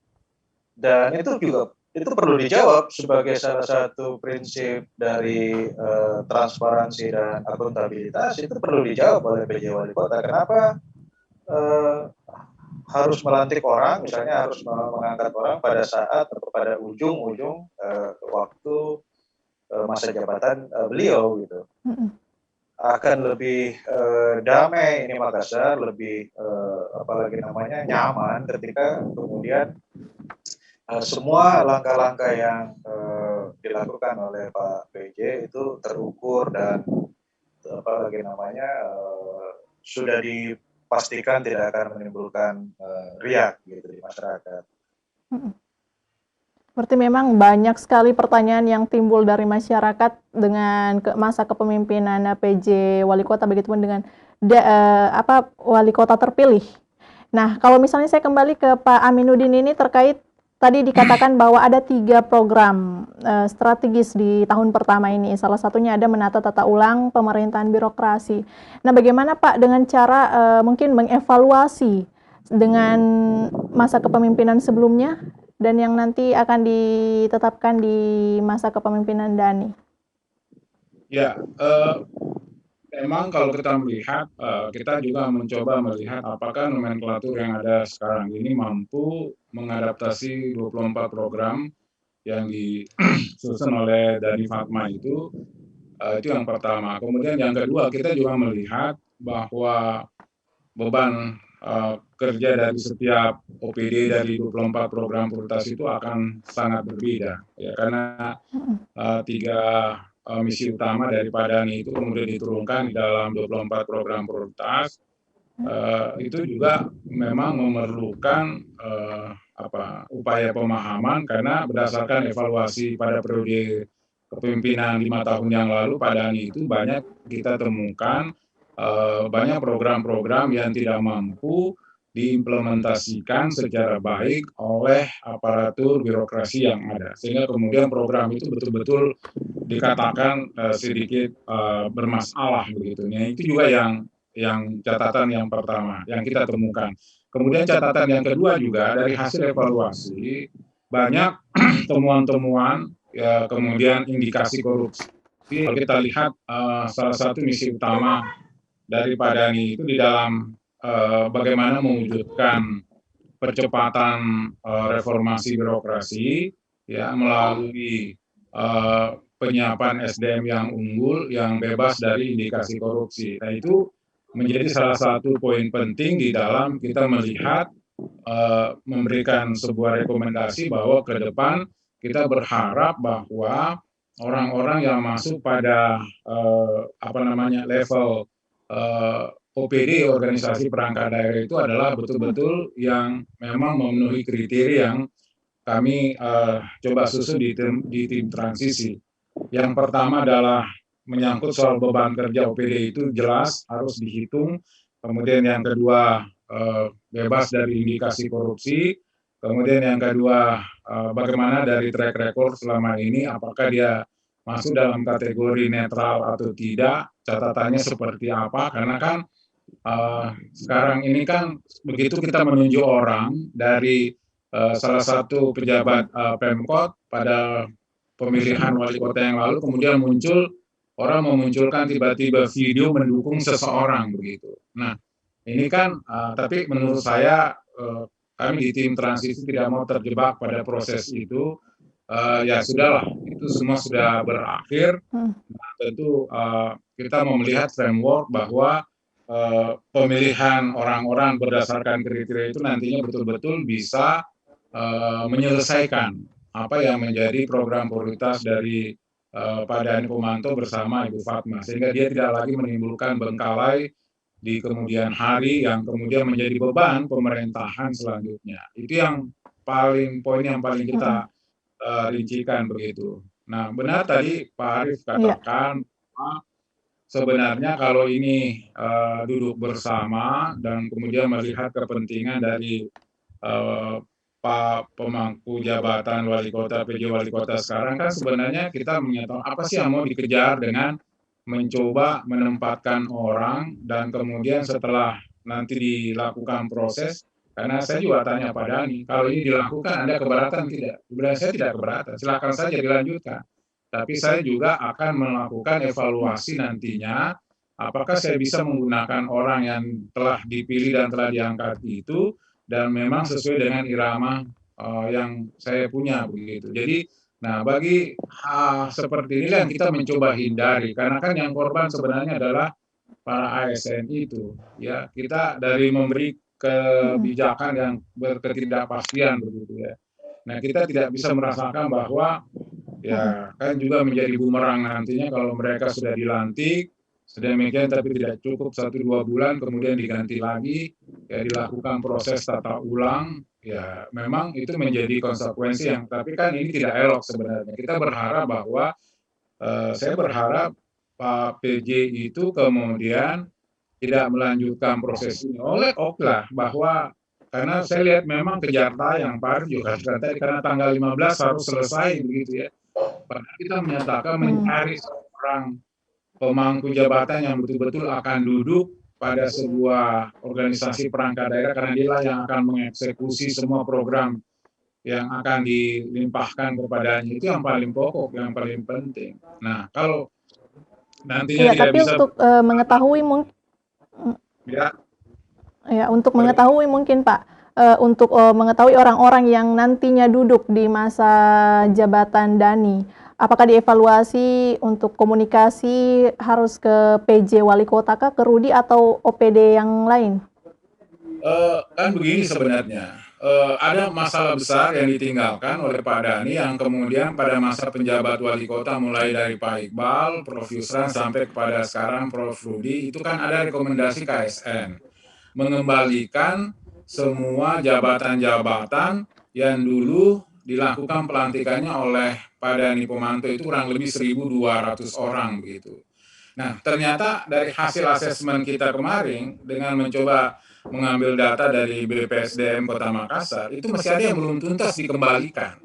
dan itu perlu dijawab sebagai salah satu prinsip dari transparansi dan akuntabilitas. Itu perlu dijawab oleh PJ Wali Kota. Kenapa harus melantik orang, misalnya harus mengangkat orang pada saat atau pada ujung-ujung waktu masa jabatan beliau gitu. Akan lebih damai ini Makassar, lebih nyaman ketika kemudian semua langkah-langkah yang dilakukan oleh Pak PJ itu terukur dan sudah dipastikan tidak akan menimbulkan riak gitu di masyarakat. Berarti memang banyak sekali pertanyaan yang timbul dari masyarakat dengan masa kepemimpinan PJ Wali Kota, begitupun dengan Wali Kota terpilih. Nah, kalau misalnya saya kembali ke Pak Aminuddin ini terkait tadi dikatakan bahwa ada 3 program strategis di tahun pertama ini. Salah satunya ada menata tata ulang pemerintahan birokrasi. Nah, bagaimana Pak dengan cara mungkin mengevaluasi dengan masa kepemimpinan sebelumnya dan yang nanti akan ditetapkan di masa kepemimpinan Dani? Ya, memang kalau kita melihat, kita juga mencoba melihat apakah nomenklatur yang ada sekarang ini mampu mengadaptasi 24 program yang disusun oleh Dani Fatma itu yang pertama. Kemudian yang kedua, kita juga melihat bahwa beban kerja dari setiap OPD dari 24 program prioritas itu akan sangat berbeda, ya, karena tiga misi utama daripada ini itu kemudian diturunkan di dalam 24 program prioritas, itu juga memang memerlukan upaya pemahaman, karena berdasarkan evaluasi pada periode kepemimpinan 5 tahun yang lalu pada ini itu banyak kita temukan banyak program-program yang tidak mampu diimplementasikan secara baik oleh aparatur birokrasi yang ada, sehingga kemudian program itu betul-betul dikatakan sedikit bermasalah begitu. Nah, itu juga yang catatan yang pertama yang kita temukan. Kemudian catatan yang kedua juga dari hasil evaluasi banyak temuan-temuan, ya, kemudian indikasi korupsi. Kalau kita lihat salah satu misi utama daripada ini itu di dalam bagaimana mewujudkan percepatan reformasi birokrasi, ya, melalui penyiapan SDM yang unggul yang bebas dari indikasi korupsi. Nah, itu menjadi salah satu poin penting di dalam kita melihat memberikan sebuah rekomendasi bahwa ke depan kita berharap bahwa orang-orang yang masuk pada level OPD organisasi perangkat daerah itu adalah betul-betul yang memang memenuhi kriteria yang kami coba susun di tim transisi. Yang pertama adalah menyangkut soal beban kerja OPD itu jelas harus dihitung. Kemudian yang kedua bebas dari indikasi korupsi. Kemudian yang kedua bagaimana dari track record selama ini, apakah dia masuk dalam kategori netral atau tidak, catatannya seperti apa, karena kan sekarang ini kan begitu kita menunjuk orang dari salah satu pejabat Pemkot pada pemilihan wali kota yang lalu, kemudian muncul orang memunculkan tiba-tiba video mendukung seseorang begitu. Nah, ini kan tapi menurut saya kami di tim transisi tidak mau terjebak pada proses itu. Ya sudahlah, itu semua sudah berakhir. Nah, tentu kita mau melihat framework bahwa pemilihan orang-orang berdasarkan kriteria itu nantinya betul-betul bisa menyelesaikan apa yang menjadi program prioritas dari Pak Dhani Pomanto bersama Ibu Fatma, sehingga dia tidak lagi menimbulkan bengkalai di kemudian hari yang kemudian menjadi beban pemerintahan selanjutnya. Itu yang poin yang paling kita rincikan begitu. Nah, benar tadi Pak Arief katakan sebenarnya kalau ini duduk bersama dan kemudian melihat kepentingan dari Pak pemangku jabatan wali kota, PJ wali kota sekarang, kan sebenarnya kita menyatakan apa sih yang mau dikejar dengan mencoba menempatkan orang dan kemudian setelah nanti dilakukan proses, karena saya juga tanya Pak Dhani, kalau ini dilakukan Anda keberatan tidak? Sebenarnya saya tidak keberatan, silakan saja dilanjutkan. Tapi saya juga akan melakukan evaluasi nantinya, apakah saya bisa menggunakan orang yang telah dipilih dan telah diangkat itu, dan memang sesuai dengan irama yang saya punya begitu. Jadi, nah bagi seperti inilah yang kita mencoba hindari, karena kan yang korban sebenarnya adalah para ASN itu. Ya, kita dari memberi kebijakan yang berketidakpastian begitu ya. Nah, kita tidak bisa merasakan bahwa ya kan juga menjadi bumerang nantinya kalau mereka sudah dilantik sedemikian tapi tidak cukup 1-2 bulan kemudian diganti lagi, ya dilakukan proses tata ulang, ya memang itu menjadi konsekuensi yang tapi kan ini tidak elok sebenarnya. Kita berharap bahwa saya berharap Pak PJ itu kemudian tidak melanjutkan proses ini lah bahwa karena saya lihat memang kejar tayang Pak juga tadi karena tanggal 15 harus selesai begitu ya. Padahal kita menyatakan mencari seorang pemangku jabatan yang betul-betul akan duduk pada sebuah organisasi perangkat daerah karena dialah yang akan mengeksekusi semua program yang akan dilimpahkan kepadanya itu yang paling pokok, yang paling penting. Nah, kalau nantinya Iya, tidak tapi bisa untuk mengetahui mungkin ya, ya untuk sorry. mengetahui mungkin Pak, untuk mengetahui orang-orang yang nantinya duduk di masa jabatan Dani, apakah dievaluasi untuk komunikasi harus ke PJ Wali Kota kah, ke Rudi atau OPD yang lain? Kan begini sebenarnya, ada masalah besar yang ditinggalkan oleh Pak Dhani yang kemudian pada masa penjabat wali kota mulai dari Pak Iqbal, Prof. Yusran sampai kepada sekarang Prof. Rudi, itu kan ada rekomendasi KSN mengembalikan semua jabatan-jabatan yang dulu dilakukan pelantikannya oleh Pak Dhani Pomanto itu kurang lebih 1.200 orang begitu. Nah, ternyata dari hasil asesmen kita kemarin dengan mencoba mengambil data dari BPSDM Kota Makassar, itu masih ada yang belum tuntas dikembalikan.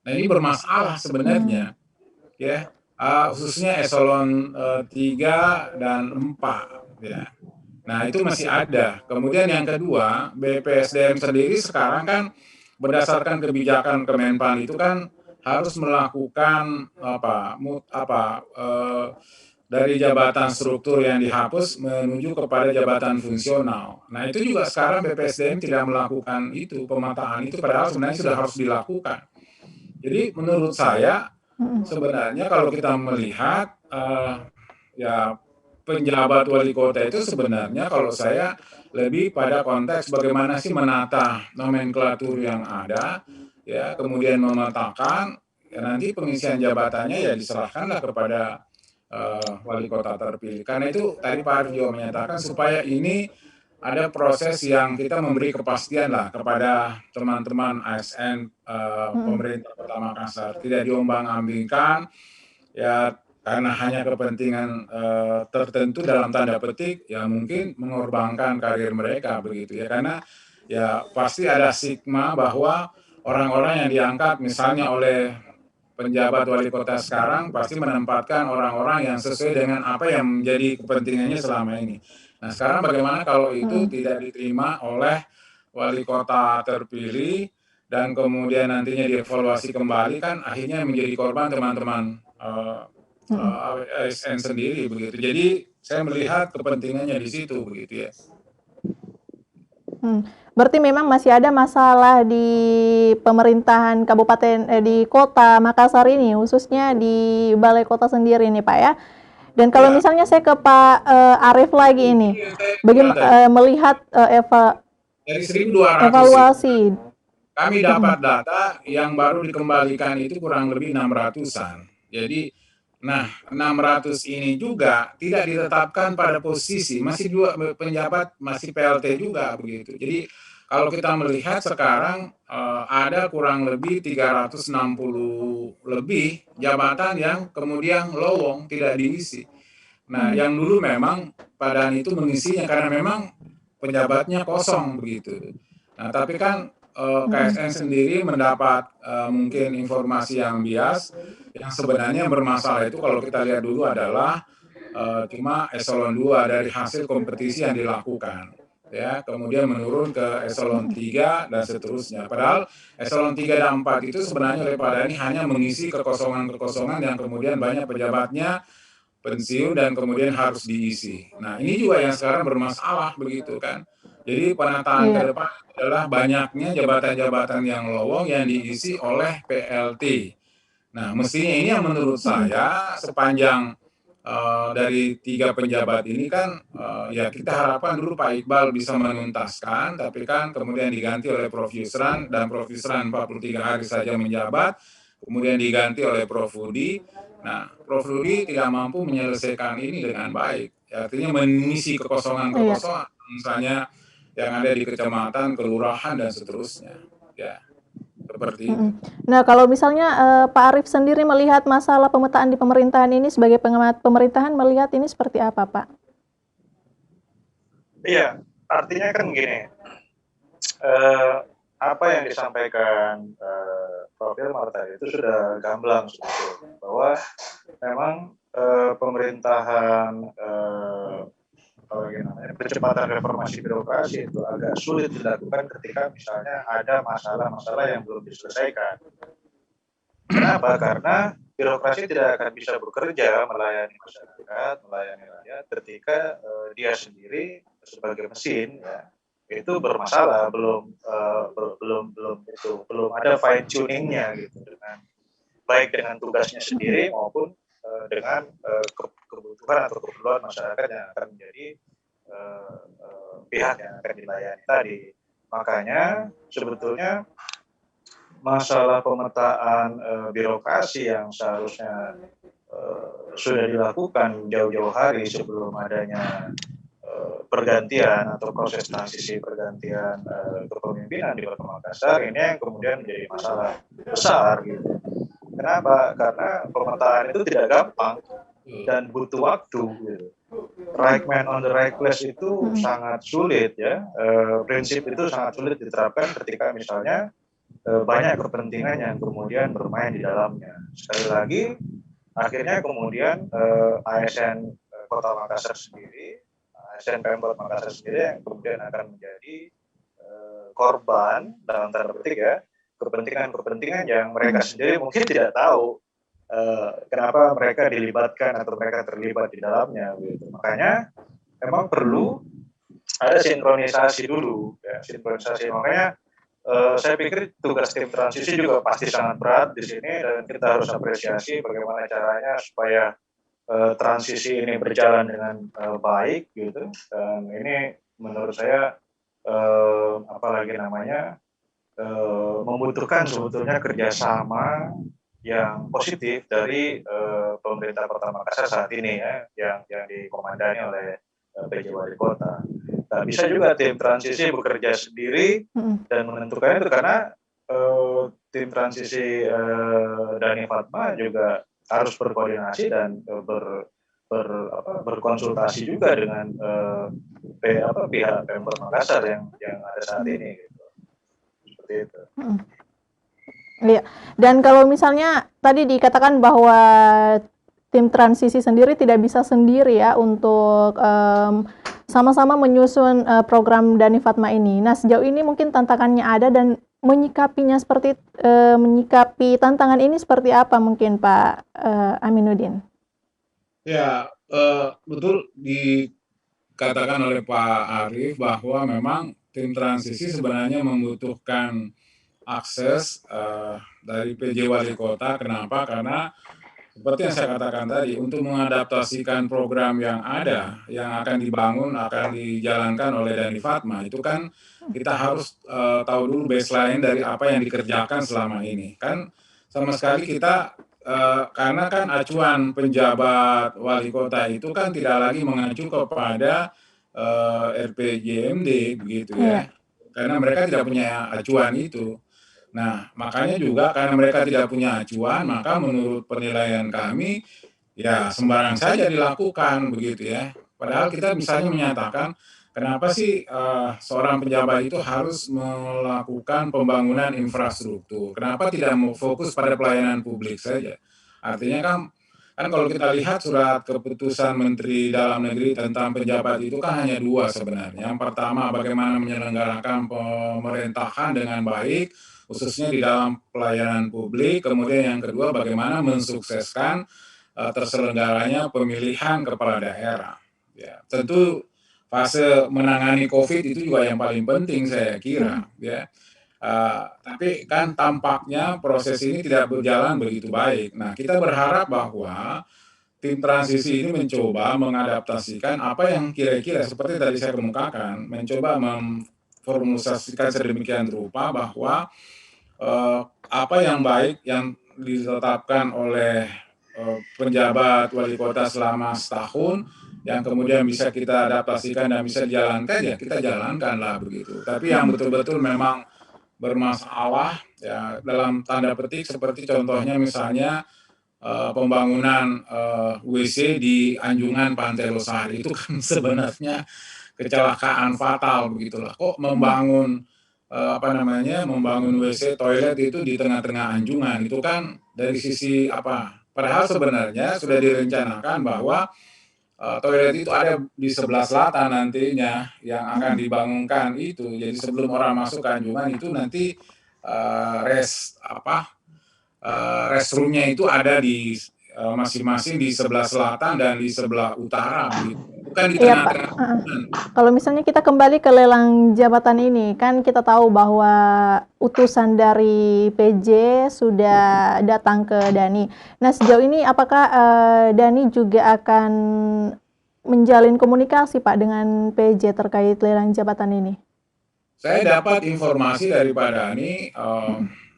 Nah, ini bermasalah Hmm. sebenarnya, ya, khususnya eselon 3 dan 4, ya. Nah, itu masih ada. Kemudian yang kedua, BPSDM sendiri sekarang kan berdasarkan kebijakan Kemenpan itu kan harus melakukan dari jabatan struktur yang dihapus menuju kepada jabatan fungsional. Nah, itu juga sekarang BPSDM tidak melakukan itu, pemetaan itu padahal sebenarnya sudah harus dilakukan. Jadi menurut saya Mhm. sebenarnya kalau kita melihat ya penjabat wali kota itu sebenarnya kalau saya lebih pada konteks bagaimana sih menata nomenklatur yang ada, ya, kemudian memetakan, ya, nanti pengisian jabatannya ya diserahkanlah kepada wali kota terpilih. Karena itu tadi Pak Arief juga menyatakan supaya ini ada proses yang kita memberi kepastian lah kepada teman-teman ASN Mhm. pemerintah Kota Makassar, tidak diombang-ambingkan ya karena hanya kepentingan tertentu dalam tanda petik ya mungkin mengorbankan karir mereka begitu ya, karena ya pasti ada stigma bahwa orang-orang yang diangkat misalnya oleh penjabat wali kota sekarang pasti menempatkan orang-orang yang sesuai dengan apa yang menjadi kepentingannya selama ini. Nah, sekarang bagaimana kalau itu Mhm. tidak diterima oleh wali kota terpilih dan kemudian nantinya dievaluasi kembali, kan akhirnya menjadi korban teman-teman Mhm. ASN sendiri begitu. Jadi saya melihat kepentingannya di situ begitu ya. Berarti memang masih ada masalah di pemerintahan kabupaten di Kota Makassar ini, khususnya di Balai Kota sendiri nih, Pak, ya. Dan kalau Iya, misalnya saya ke Pak, Arief lagi ini, ini saya bilang tadi melihat, dari 1.200 itu evaluasi kami mhm, dapat data yang baru dikembalikan itu kurang lebih 600-an. Jadi, nah 600 ini juga tidak ditetapkan pada posisi, masih dua penjabat masih PLT juga begitu. Jadi kalau kita melihat sekarang ada kurang lebih 360 lebih jabatan yang kemudian lowong tidak diisi. Nah, mhm, yang dulu memang Padang itu mengisinya karena memang penjabatnya kosong begitu. Nah, tapi kan mhm, KSN sendiri mendapat mungkin informasi yang bias, yang sebenarnya bermasalah itu kalau kita lihat dulu adalah cuma eselon 2 dari hasil kompetisi yang dilakukan. Ya, kemudian menurun ke eselon mhm, 3 dan seterusnya. Padahal eselon 3 dan 4 itu sebenarnya oleh Pak Dhani hanya mengisi kekosongan-kekosongan yang kemudian banyak pejabatnya pensiun dan kemudian harus diisi. Nah, ini juga yang sekarang bermasalah begitu kan. Jadi penataan ke iya, depan adalah banyaknya jabatan-jabatan yang lowong yang diisi oleh PLT. Nah, mestinya ini yang menurut mhm, saya sepanjang dari 3 penjabat ini kan ya kita harapkan dulu Pak Iqbal bisa menuntaskan, tapi kan kemudian diganti oleh Prof. Yusran dan Prof. Yusran 43 hari saja menjabat, kemudian diganti oleh Prof. Rudi. Nah, Prof. Rudi tidak mampu menyelesaikan ini dengan baik. Ya, artinya mengisi iya, kekosongan-kekosongan, misalnya yang ada di kecamatan, kelurahan dan seterusnya. Ya, seperti itu. mhm. Nah, kalau misalnya, Pak Arief sendiri melihat masalah pemetaan di pemerintahan ini sebagai pengamat pemerintahan melihat ini seperti apa, Pak? Iya, artinya kan gini, eh, apa yang disampaikan Prof. Hilmar tadi itu sudah gamblang sebetulnya bahwa memang pemerintahan percepatan reformasi birokrasi itu agak sulit dilakukan ketika misalnya ada masalah-masalah yang belum diselesaikan. Kenapa? Karena birokrasi tidak akan bisa bekerja melayani masyarakat, melayani rakyat ketika dia sendiri sebagai mesin ya, itu bermasalah, belum ada fine tuningnya gitu, baik dengan tugasnya sendiri maupun dengan kebutuhan atau keperluan masyarakat yang akan menjadi pihak yang akan dilayani tadi. Makanya sebetulnya masalah pemetaan birokrasi yang seharusnya sudah dilakukan jauh-jauh hari sebelum adanya pergantian atau proses transisi pergantian kepemimpinan di Kota Makassar, ini yang kemudian menjadi masalah besar gitu. Kenapa? Karena pemetaan itu tidak gampang dan butuh waktu gitu. Right man on the right place itu sangat sulit ya. Prinsip itu sangat sulit diterapkan ketika misalnya banyak kepentingan yang kemudian bermain di dalamnya. Sekali lagi, akhirnya kemudian ASN Kota Makassar sendiri, ASN Pemkot Makassar sendiri yang kemudian akan menjadi korban dalam tanda petik ya, kepentingan-kepentingan yang mereka sendiri mungkin tidak tahu kenapa mereka dilibatkan atau mereka terlibat di dalamnya gitu. Makanya memang perlu ada sinkronisasi dulu ya, sinkronisasi. Makanya saya pikir tugas tim transisi juga pasti sangat berat di sini dan kita harus apresiasi bagaimana caranya supaya transisi ini berjalan dengan baik gitu. Dan ini menurut saya membutuhkan sebetulnya kerjasama yang positif dari pemerintah Kota Makassar saat ini ya, yang dikomandani oleh PJ Wali Kota. Nah, bisa juga tim transisi bekerja sendiri dan menentukan itu karena tim transisi Dhani Fatma juga harus berkoordinasi dan berkonsultasi juga dengan pihak Pemkot Makassar yang ada saat ini. Gitu. Seperti itu. Iya. Dan kalau misalnya tadi dikatakan bahwa tim transisi sendiri tidak bisa sendiri ya untuk sama-sama menyusun program Dhani Fatma ini. Nah, sejauh ini mungkin tantangannya ada dan menyikapi tantangan ini seperti apa mungkin Pak Aminuddin? Ya, betul dikatakan oleh Pak Arief bahwa memang tim transisi sebenarnya membutuhkan akses dari PJ Wali Kota. Kenapa? Karena seperti yang saya katakan tadi, untuk mengadaptasikan program yang ada, yang akan dibangun, akan dijalankan oleh Dhani Fatma, itu kan kita harus tahu dulu baseline dari apa yang dikerjakan selama ini. Kan sama sekali kita, karena kan acuan penjabat wali kota itu kan tidak lagi mengacu kepada RPJMD, begitu ya. Karena mereka tidak punya acuan itu. Nah, makanya juga karena mereka tidak punya acuan, maka menurut penilaian kami, ya sembarang saja dilakukan begitu ya. Padahal kita misalnya menyatakan, kenapa sih seorang pejabat itu harus melakukan pembangunan infrastruktur? Kenapa tidak mau fokus pada pelayanan publik saja? Artinya kan kalau kita lihat surat keputusan Menteri Dalam Negeri tentang pejabat itu kan hanya dua sebenarnya. Yang pertama, bagaimana menyelenggarakan pemerintahan dengan baik, khususnya di dalam pelayanan publik. Kemudian yang kedua, bagaimana mensukseskan terselenggaranya pemilihan kepala daerah. Ya, tentu fase menangani COVID itu juga yang paling penting saya kira. Ya. Tapi kan tampaknya proses ini tidak berjalan begitu baik. Nah, kita berharap bahwa tim transisi ini mencoba mengadaptasikan apa yang kira-kira seperti tadi saya kemukakan, mencoba memformulasikan sedemikian rupa bahwa apa yang baik yang ditetapkan oleh penjabat wali kota selama setahun, yang kemudian bisa kita adaptasikan dan bisa dijalankan, ya kita jalankanlah begitu. Tapi yang betul-betul memang bermasalah ya dalam tanda petik seperti contohnya misalnya pembangunan WC di Anjungan Pantai Losari itu kan sebenarnya kecelakaan fatal begitulah. Kok membangun membangun WC toilet itu di tengah-tengah anjungan, itu kan dari sisi apa? Padahal sebenarnya sudah direncanakan bahwa toilet itu ada di sebelah selatan nantinya yang akan dibangunkan itu. Jadi sebelum orang masuk ke Anjungan itu nanti restroomnya itu ada di masing-masing di sebelah selatan dan di sebelah utara begitu. Bukan di Iya, Pak. tengah-tengah. Kalau misalnya kita kembali ke lelang jabatan ini, kan kita tahu bahwa utusan dari PJ sudah datang ke Dani. Nah, sejauh ini apakah Dani juga akan menjalin komunikasi, Pak, dengan PJ terkait lelang jabatan ini? Saya dapat informasi dari Pak Dhani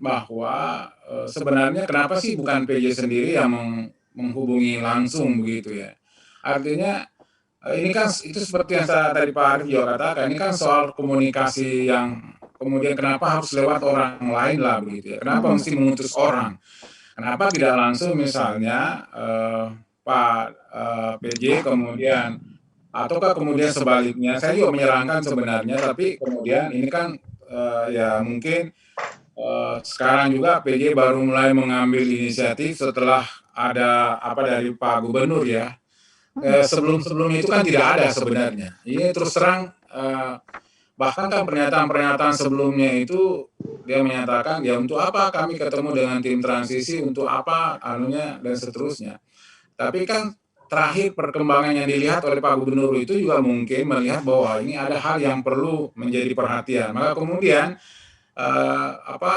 bahwa sebenarnya kenapa sih bukan PJ sendiri yang menghubungi langsung begitu ya. Artinya ini kan itu seperti yang tadi Pak Arief juga katakan, ini kan soal komunikasi yang kemudian kenapa harus lewat orang lain lah begitu ya. Kenapa mesti mengutus orang? Kenapa tidak langsung misalnya Pak PJ kemudian ataukah kemudian sebaliknya, saya juga menyarankan sebenarnya, tapi kemudian ini kan ya mungkin sekarang juga PJ baru mulai mengambil inisiatif setelah ada apa dari Pak Gubernur ya. Sebelum-sebelumnya itu kan tidak ada sebenarnya. Ini terus terang bahkan kan pernyataan-pernyataan sebelumnya itu dia menyatakan ya untuk apa kami ketemu dengan tim transisi, untuk apa anunya dan seterusnya. Tapi kan terakhir perkembangan yang dilihat oleh Pak Gubernur itu juga mungkin melihat bahwa ini ada hal yang perlu menjadi perhatian. Maka kemudian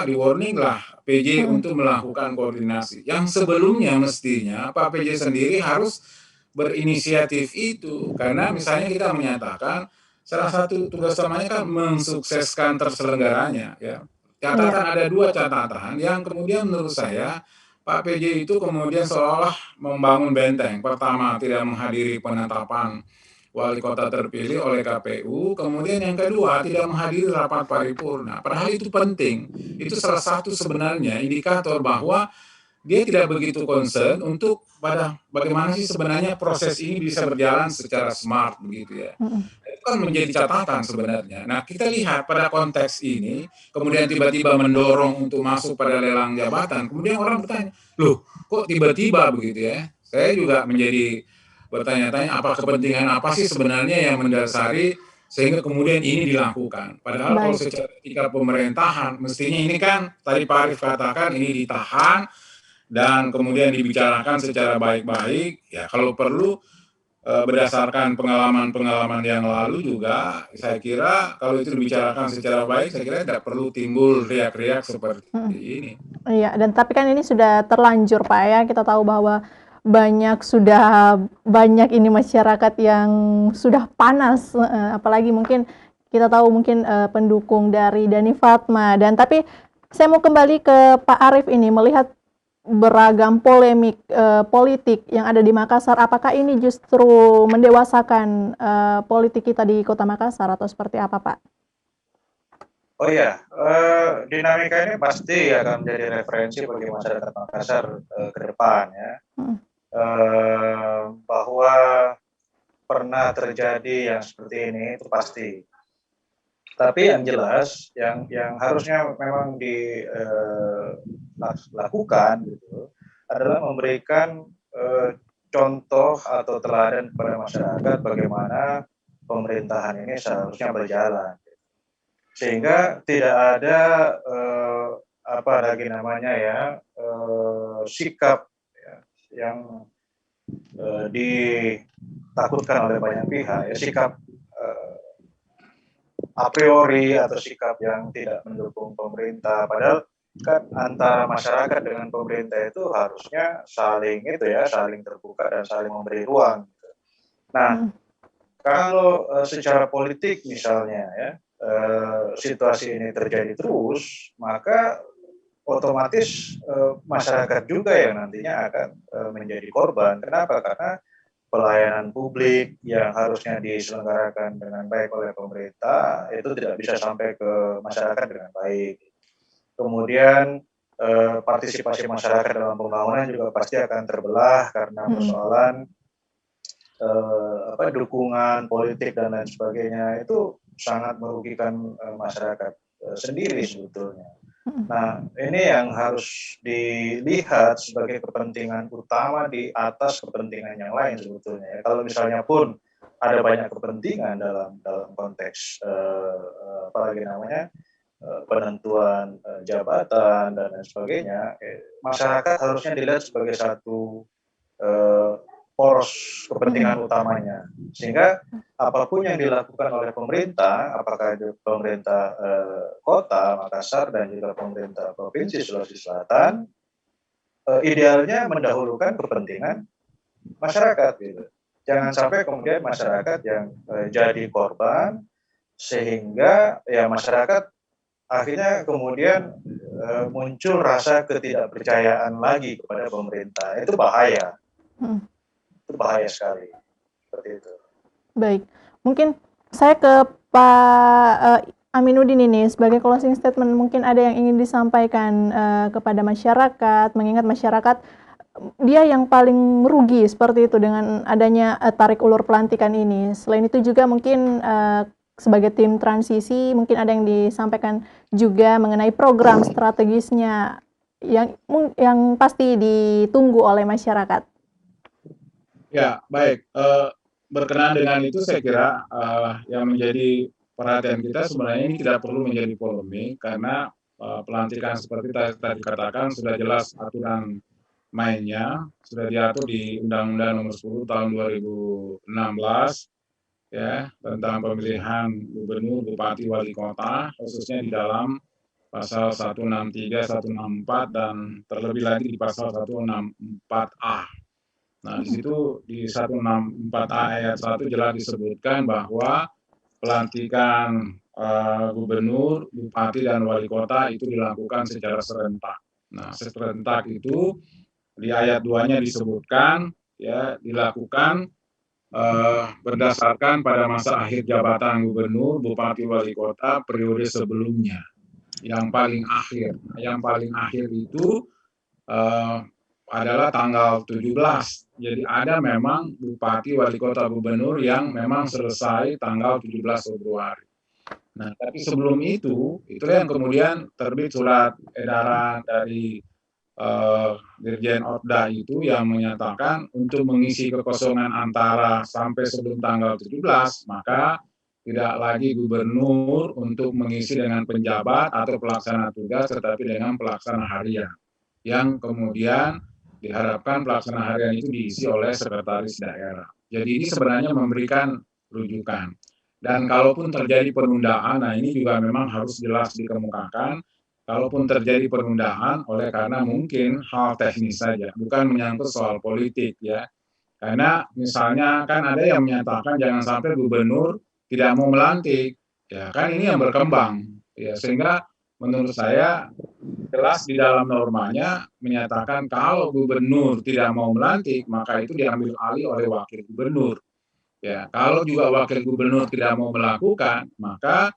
di warning lah PJ untuk melakukan koordinasi. Yang sebelumnya mestinya Pak PJ sendiri harus berinisiatif itu, karena misalnya kita menyatakan salah satu tugas utamanya kan mensukseskan terselenggaranya ya. Catatan ada dua catatan yang kemudian menurut saya Pak PJ itu kemudian seolah membangun benteng. Pertama, tidak menghadiri penetapan wali kota terpilih oleh KPU. Kemudian yang kedua, tidak menghadiri rapat paripurna. Padahal itu penting. Itu salah satu sebenarnya indikator bahwa dia tidak begitu concern untuk pada bagaimana sih sebenarnya proses ini bisa berjalan secara smart begitu ya. Itu kan menjadi catatan sebenarnya. Nah, kita lihat pada konteks ini, kemudian tiba-tiba mendorong untuk masuk pada lelang jabatan, kemudian orang bertanya, loh kok tiba-tiba begitu ya? Saya juga menjadi bertanya-tanya apa kepentingan apa sih sebenarnya yang mendasari sehingga kemudian ini dilakukan. Padahal kalau secara etika pemerintahan, mestinya ini kan tadi Pak Arief katakan ini ditahan, dan kemudian dibicarakan secara baik-baik ya, kalau perlu berdasarkan pengalaman-pengalaman yang lalu juga saya kira kalau itu dibicarakan secara baik saya kira tidak perlu timbul riak-riak seperti ini. Iya, dan tapi kan ini sudah terlanjur Pak ya, kita tahu bahwa banyak ini masyarakat yang sudah panas, apalagi mungkin kita tahu mungkin pendukung dari Dani Fatma, dan tapi saya mau kembali ke Pak Arief ini, melihat beragam polemik politik yang ada di Makassar, apakah ini justru mendewasakan politik kita di Kota Makassar atau seperti apa, Pak? Oh iya, dinamika ini pasti akan menjadi referensi bagi masyarakat Makassar ke depan ya. Bahwa pernah terjadi yang seperti ini itu pasti. Tapi yang jelas, yang harusnya memang dilakukan gitu, adalah memberikan contoh atau teladan kepada masyarakat bagaimana pemerintahan ini seharusnya berjalan, sehingga tidak ada sikap ya, yang ditakutkan oleh banyak pihak, ya, sikap a priori atau sikap yang tidak mendukung pemerintah, padahal kan antara masyarakat dengan pemerintah itu harusnya saling terbuka dan saling memberi ruang. Nah, kalau secara politik misalnya ya situasi ini terjadi terus, maka otomatis masyarakat juga yang nantinya akan menjadi korban. Kenapa? Karena pelayanan publik yang harusnya diselenggarakan dengan baik oleh pemerintah itu tidak bisa sampai ke masyarakat dengan baik. Kemudian partisipasi masyarakat dalam pembangunan juga pasti akan terbelah karena persoalan dukungan politik dan lain sebagainya, itu sangat merugikan masyarakat sendiri sebetulnya. Nah, ini yang harus dilihat sebagai kepentingan utama di atas kepentingan yang lain sebetulnya. Kalau misalnya pun ada banyak kepentingan dalam konteks apalagi namanya penentuan jabatan dan lain sebagainya, masyarakat harusnya dilihat sebagai satu poros kepentingan utamanya, sehingga apapun yang dilakukan oleh pemerintah, apakah itu pemerintah kota Makassar dan juga pemerintah provinsi Sulawesi Selatan, idealnya mendahulukan kepentingan masyarakat gitu. Jangan sampai kemudian masyarakat yang jadi korban, sehingga ya masyarakat akhirnya kemudian muncul rasa ketidakpercayaan lagi kepada pemerintah. Itu bahaya. Itu bahaya sekali. Seperti itu. Baik, mungkin saya ke Pak Aminuddin ini sebagai closing statement, mungkin ada yang ingin disampaikan kepada masyarakat, mengingat masyarakat dia yang paling merugi seperti itu dengan adanya tarik ulur pelantikan ini. Selain itu juga mungkin sebagai tim transisi mungkin ada yang disampaikan juga mengenai program strategisnya yang pasti ditunggu oleh masyarakat. Ya, baik. Berkenaan dengan itu saya kira yang menjadi perhatian kita sebenarnya ini tidak perlu menjadi polemik karena pelantikan seperti tadi katakan sudah jelas aturan mainnya, sudah diatur di Undang-Undang Nomor 10 Tahun 2016 ya tentang pemilihan gubernur, bupati, wali kota, khususnya di dalam pasal 163, 164 dan terlebih lagi di pasal 164A. Nah, di situ di 164A ayat 1 jelas disebutkan bahwa pelantikan gubernur, bupati dan wali kota itu dilakukan secara serentak. Nah, serentak itu di ayat 2-nya disebutkan ya dilakukan berdasarkan pada masa akhir jabatan gubernur, bupati, wali kota periode sebelumnya. Yang paling akhir itu adalah tanggal 17. Jadi ada memang bupati, wali kota, gubernur yang memang selesai tanggal 17 Februari. Nah, tapi sebelum itu, itulah yang kemudian terbit surat edaran dari Dirjen Otda itu yang menyatakan untuk mengisi kekosongan antara sampai sebelum tanggal 17, maka tidak lagi gubernur untuk mengisi dengan penjabat atau pelaksana tugas, tetapi dengan pelaksana harian. Yang kemudian diharapkan pelaksana harian itu diisi oleh sekretaris daerah. Jadi ini sebenarnya memberikan rujukan. Dan kalaupun terjadi penundaan, nah ini juga memang harus jelas dikemukakan. Kalaupun terjadi penundaan oleh karena mungkin hal teknis saja, bukan menyangkut soal politik ya. Karena misalnya kan ada yang menyatakan jangan sampai gubernur tidak mau melantik, ya kan ini yang berkembang, ya sehingga menurut saya jelas di dalam normanya menyatakan kalau gubernur tidak mau melantik maka itu diambil alih oleh wakil gubernur. Ya, kalau juga wakil gubernur tidak mau melakukan maka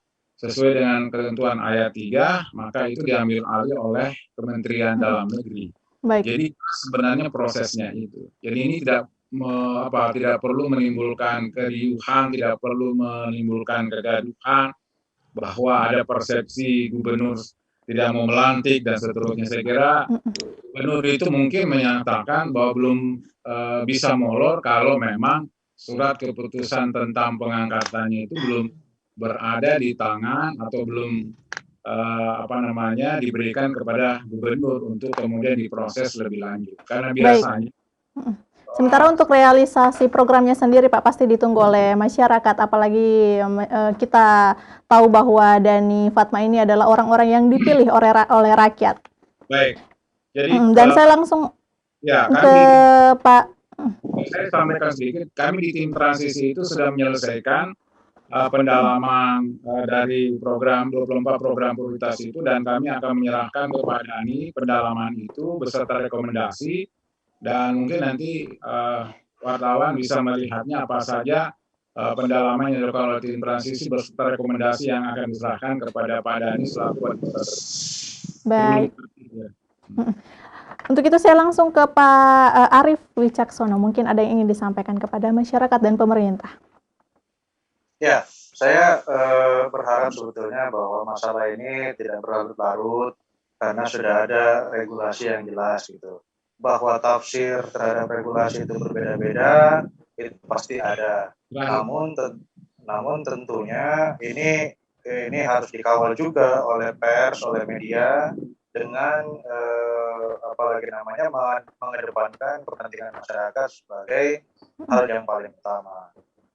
sesuai dengan ketentuan ayat 3, maka itu diambil alih oleh Kementerian Dalam Negeri. Baik. Jadi sebenarnya prosesnya itu. Jadi ini tidak perlu menimbulkan keriuhan, tidak perlu menimbulkan kegaduhan bahwa ada persepsi gubernur tidak mau melantik dan seterusnya. Saya kira gubernur itu mungkin menyatakan bahwa belum bisa molor kalau memang surat keputusan tentang pengangkatannya itu belum berada di tangan atau belum diberikan kepada gubernur untuk kemudian diproses lebih lanjut. Karena biasanya sementara untuk realisasi programnya sendiri Pak pasti ditunggu oleh masyarakat, apalagi kita tahu bahwa Dhani Fatma ini adalah orang-orang yang dipilih oleh rakyat. Baik. Jadi dan saya langsung ke Pak. Saya sampaikan sedikit, kami di tim transisi itu sudah menyelesaikan pendalaman dari program 24 program prioritas itu dan kami akan menyerahkan kepada Dhani pendalaman itu beserta rekomendasi dan mungkin nanti wartawan bisa melihatnya apa saja pendalaman yang dilakukan oleh tim transisi beserta rekomendasi yang akan diserahkan kepada Pak Dhani selaku administrator. Baik. Untuk itu saya langsung ke Pak Arief Wicaksono. Mungkin ada yang ingin disampaikan kepada masyarakat dan pemerintah. Ya, saya berharap sebetulnya bahwa masalah ini tidak berlarut-larut, karena sudah ada regulasi yang jelas gitu. Bahwa tafsir terhadap regulasi itu berbeda-beda, itu pasti ada. Namun tentunya ini harus dikawal juga oleh pers, oleh media dengan apalagi namanya mengedepankan kepentingan masyarakat sebagai hal yang paling utama.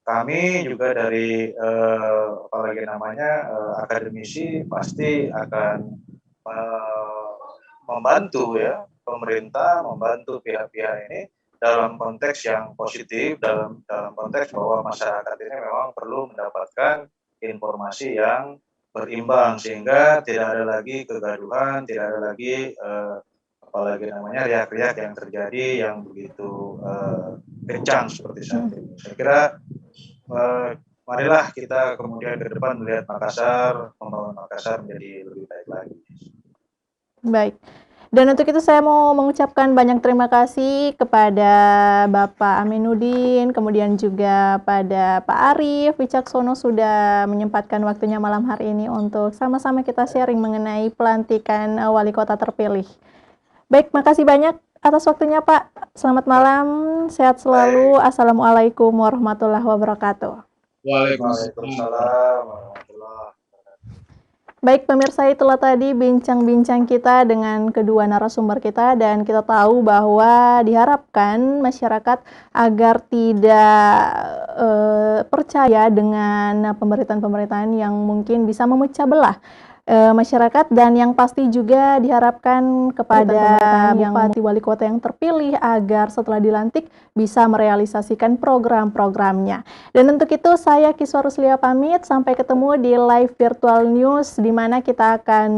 Kami juga dari apalagi namanya akademisi pasti akan membantu ya pemerintah, membantu pihak-pihak ini dalam konteks yang positif, dalam konteks bahwa masyarakat ini memang perlu mendapatkan informasi yang berimbang sehingga tidak ada lagi kegaduhan, tidak ada lagi apalagi namanya riak-riak yang terjadi yang begitu kencang seperti saat ini. Saya kira marilah kita kemudian ke depan melihat Makassar, membangun Makassar menjadi lebih baik lagi. Baik. Dan untuk itu saya mau mengucapkan banyak terima kasih kepada Bapak Aminuddin, kemudian juga pada Pak Arief Wicaksono sudah menyempatkan waktunya malam hari ini untuk sama-sama kita sharing mengenai pelantikan wali kota terpilih. Baik, makasih banyak atas waktunya Pak. Selamat malam, sehat selalu. Assalamualaikum warahmatullahi wabarakatuh. Waalaikumsalam warahmatullahi. Baik pemirsa, itulah tadi bincang-bincang kita dengan kedua narasumber kita, dan kita tahu bahwa diharapkan masyarakat agar tidak percaya dengan pemberitaan-pemberitaan yang mungkin bisa memecah belah masyarakat, dan yang pasti juga diharapkan kepada bupati wali kota yang terpilih agar setelah dilantik bisa merealisasikan program-programnya. Dan untuk itu saya Kiswah Ruslia pamit, sampai ketemu di live virtual news di mana kita akan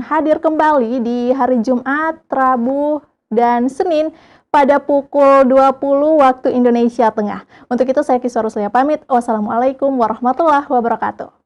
hadir kembali di hari Jumat, Rabu, dan Senin pada pukul 20 waktu Indonesia Tengah. Untuk itu saya Kiswah Ruslia pamit. Wassalamualaikum warahmatullahi wabarakatuh.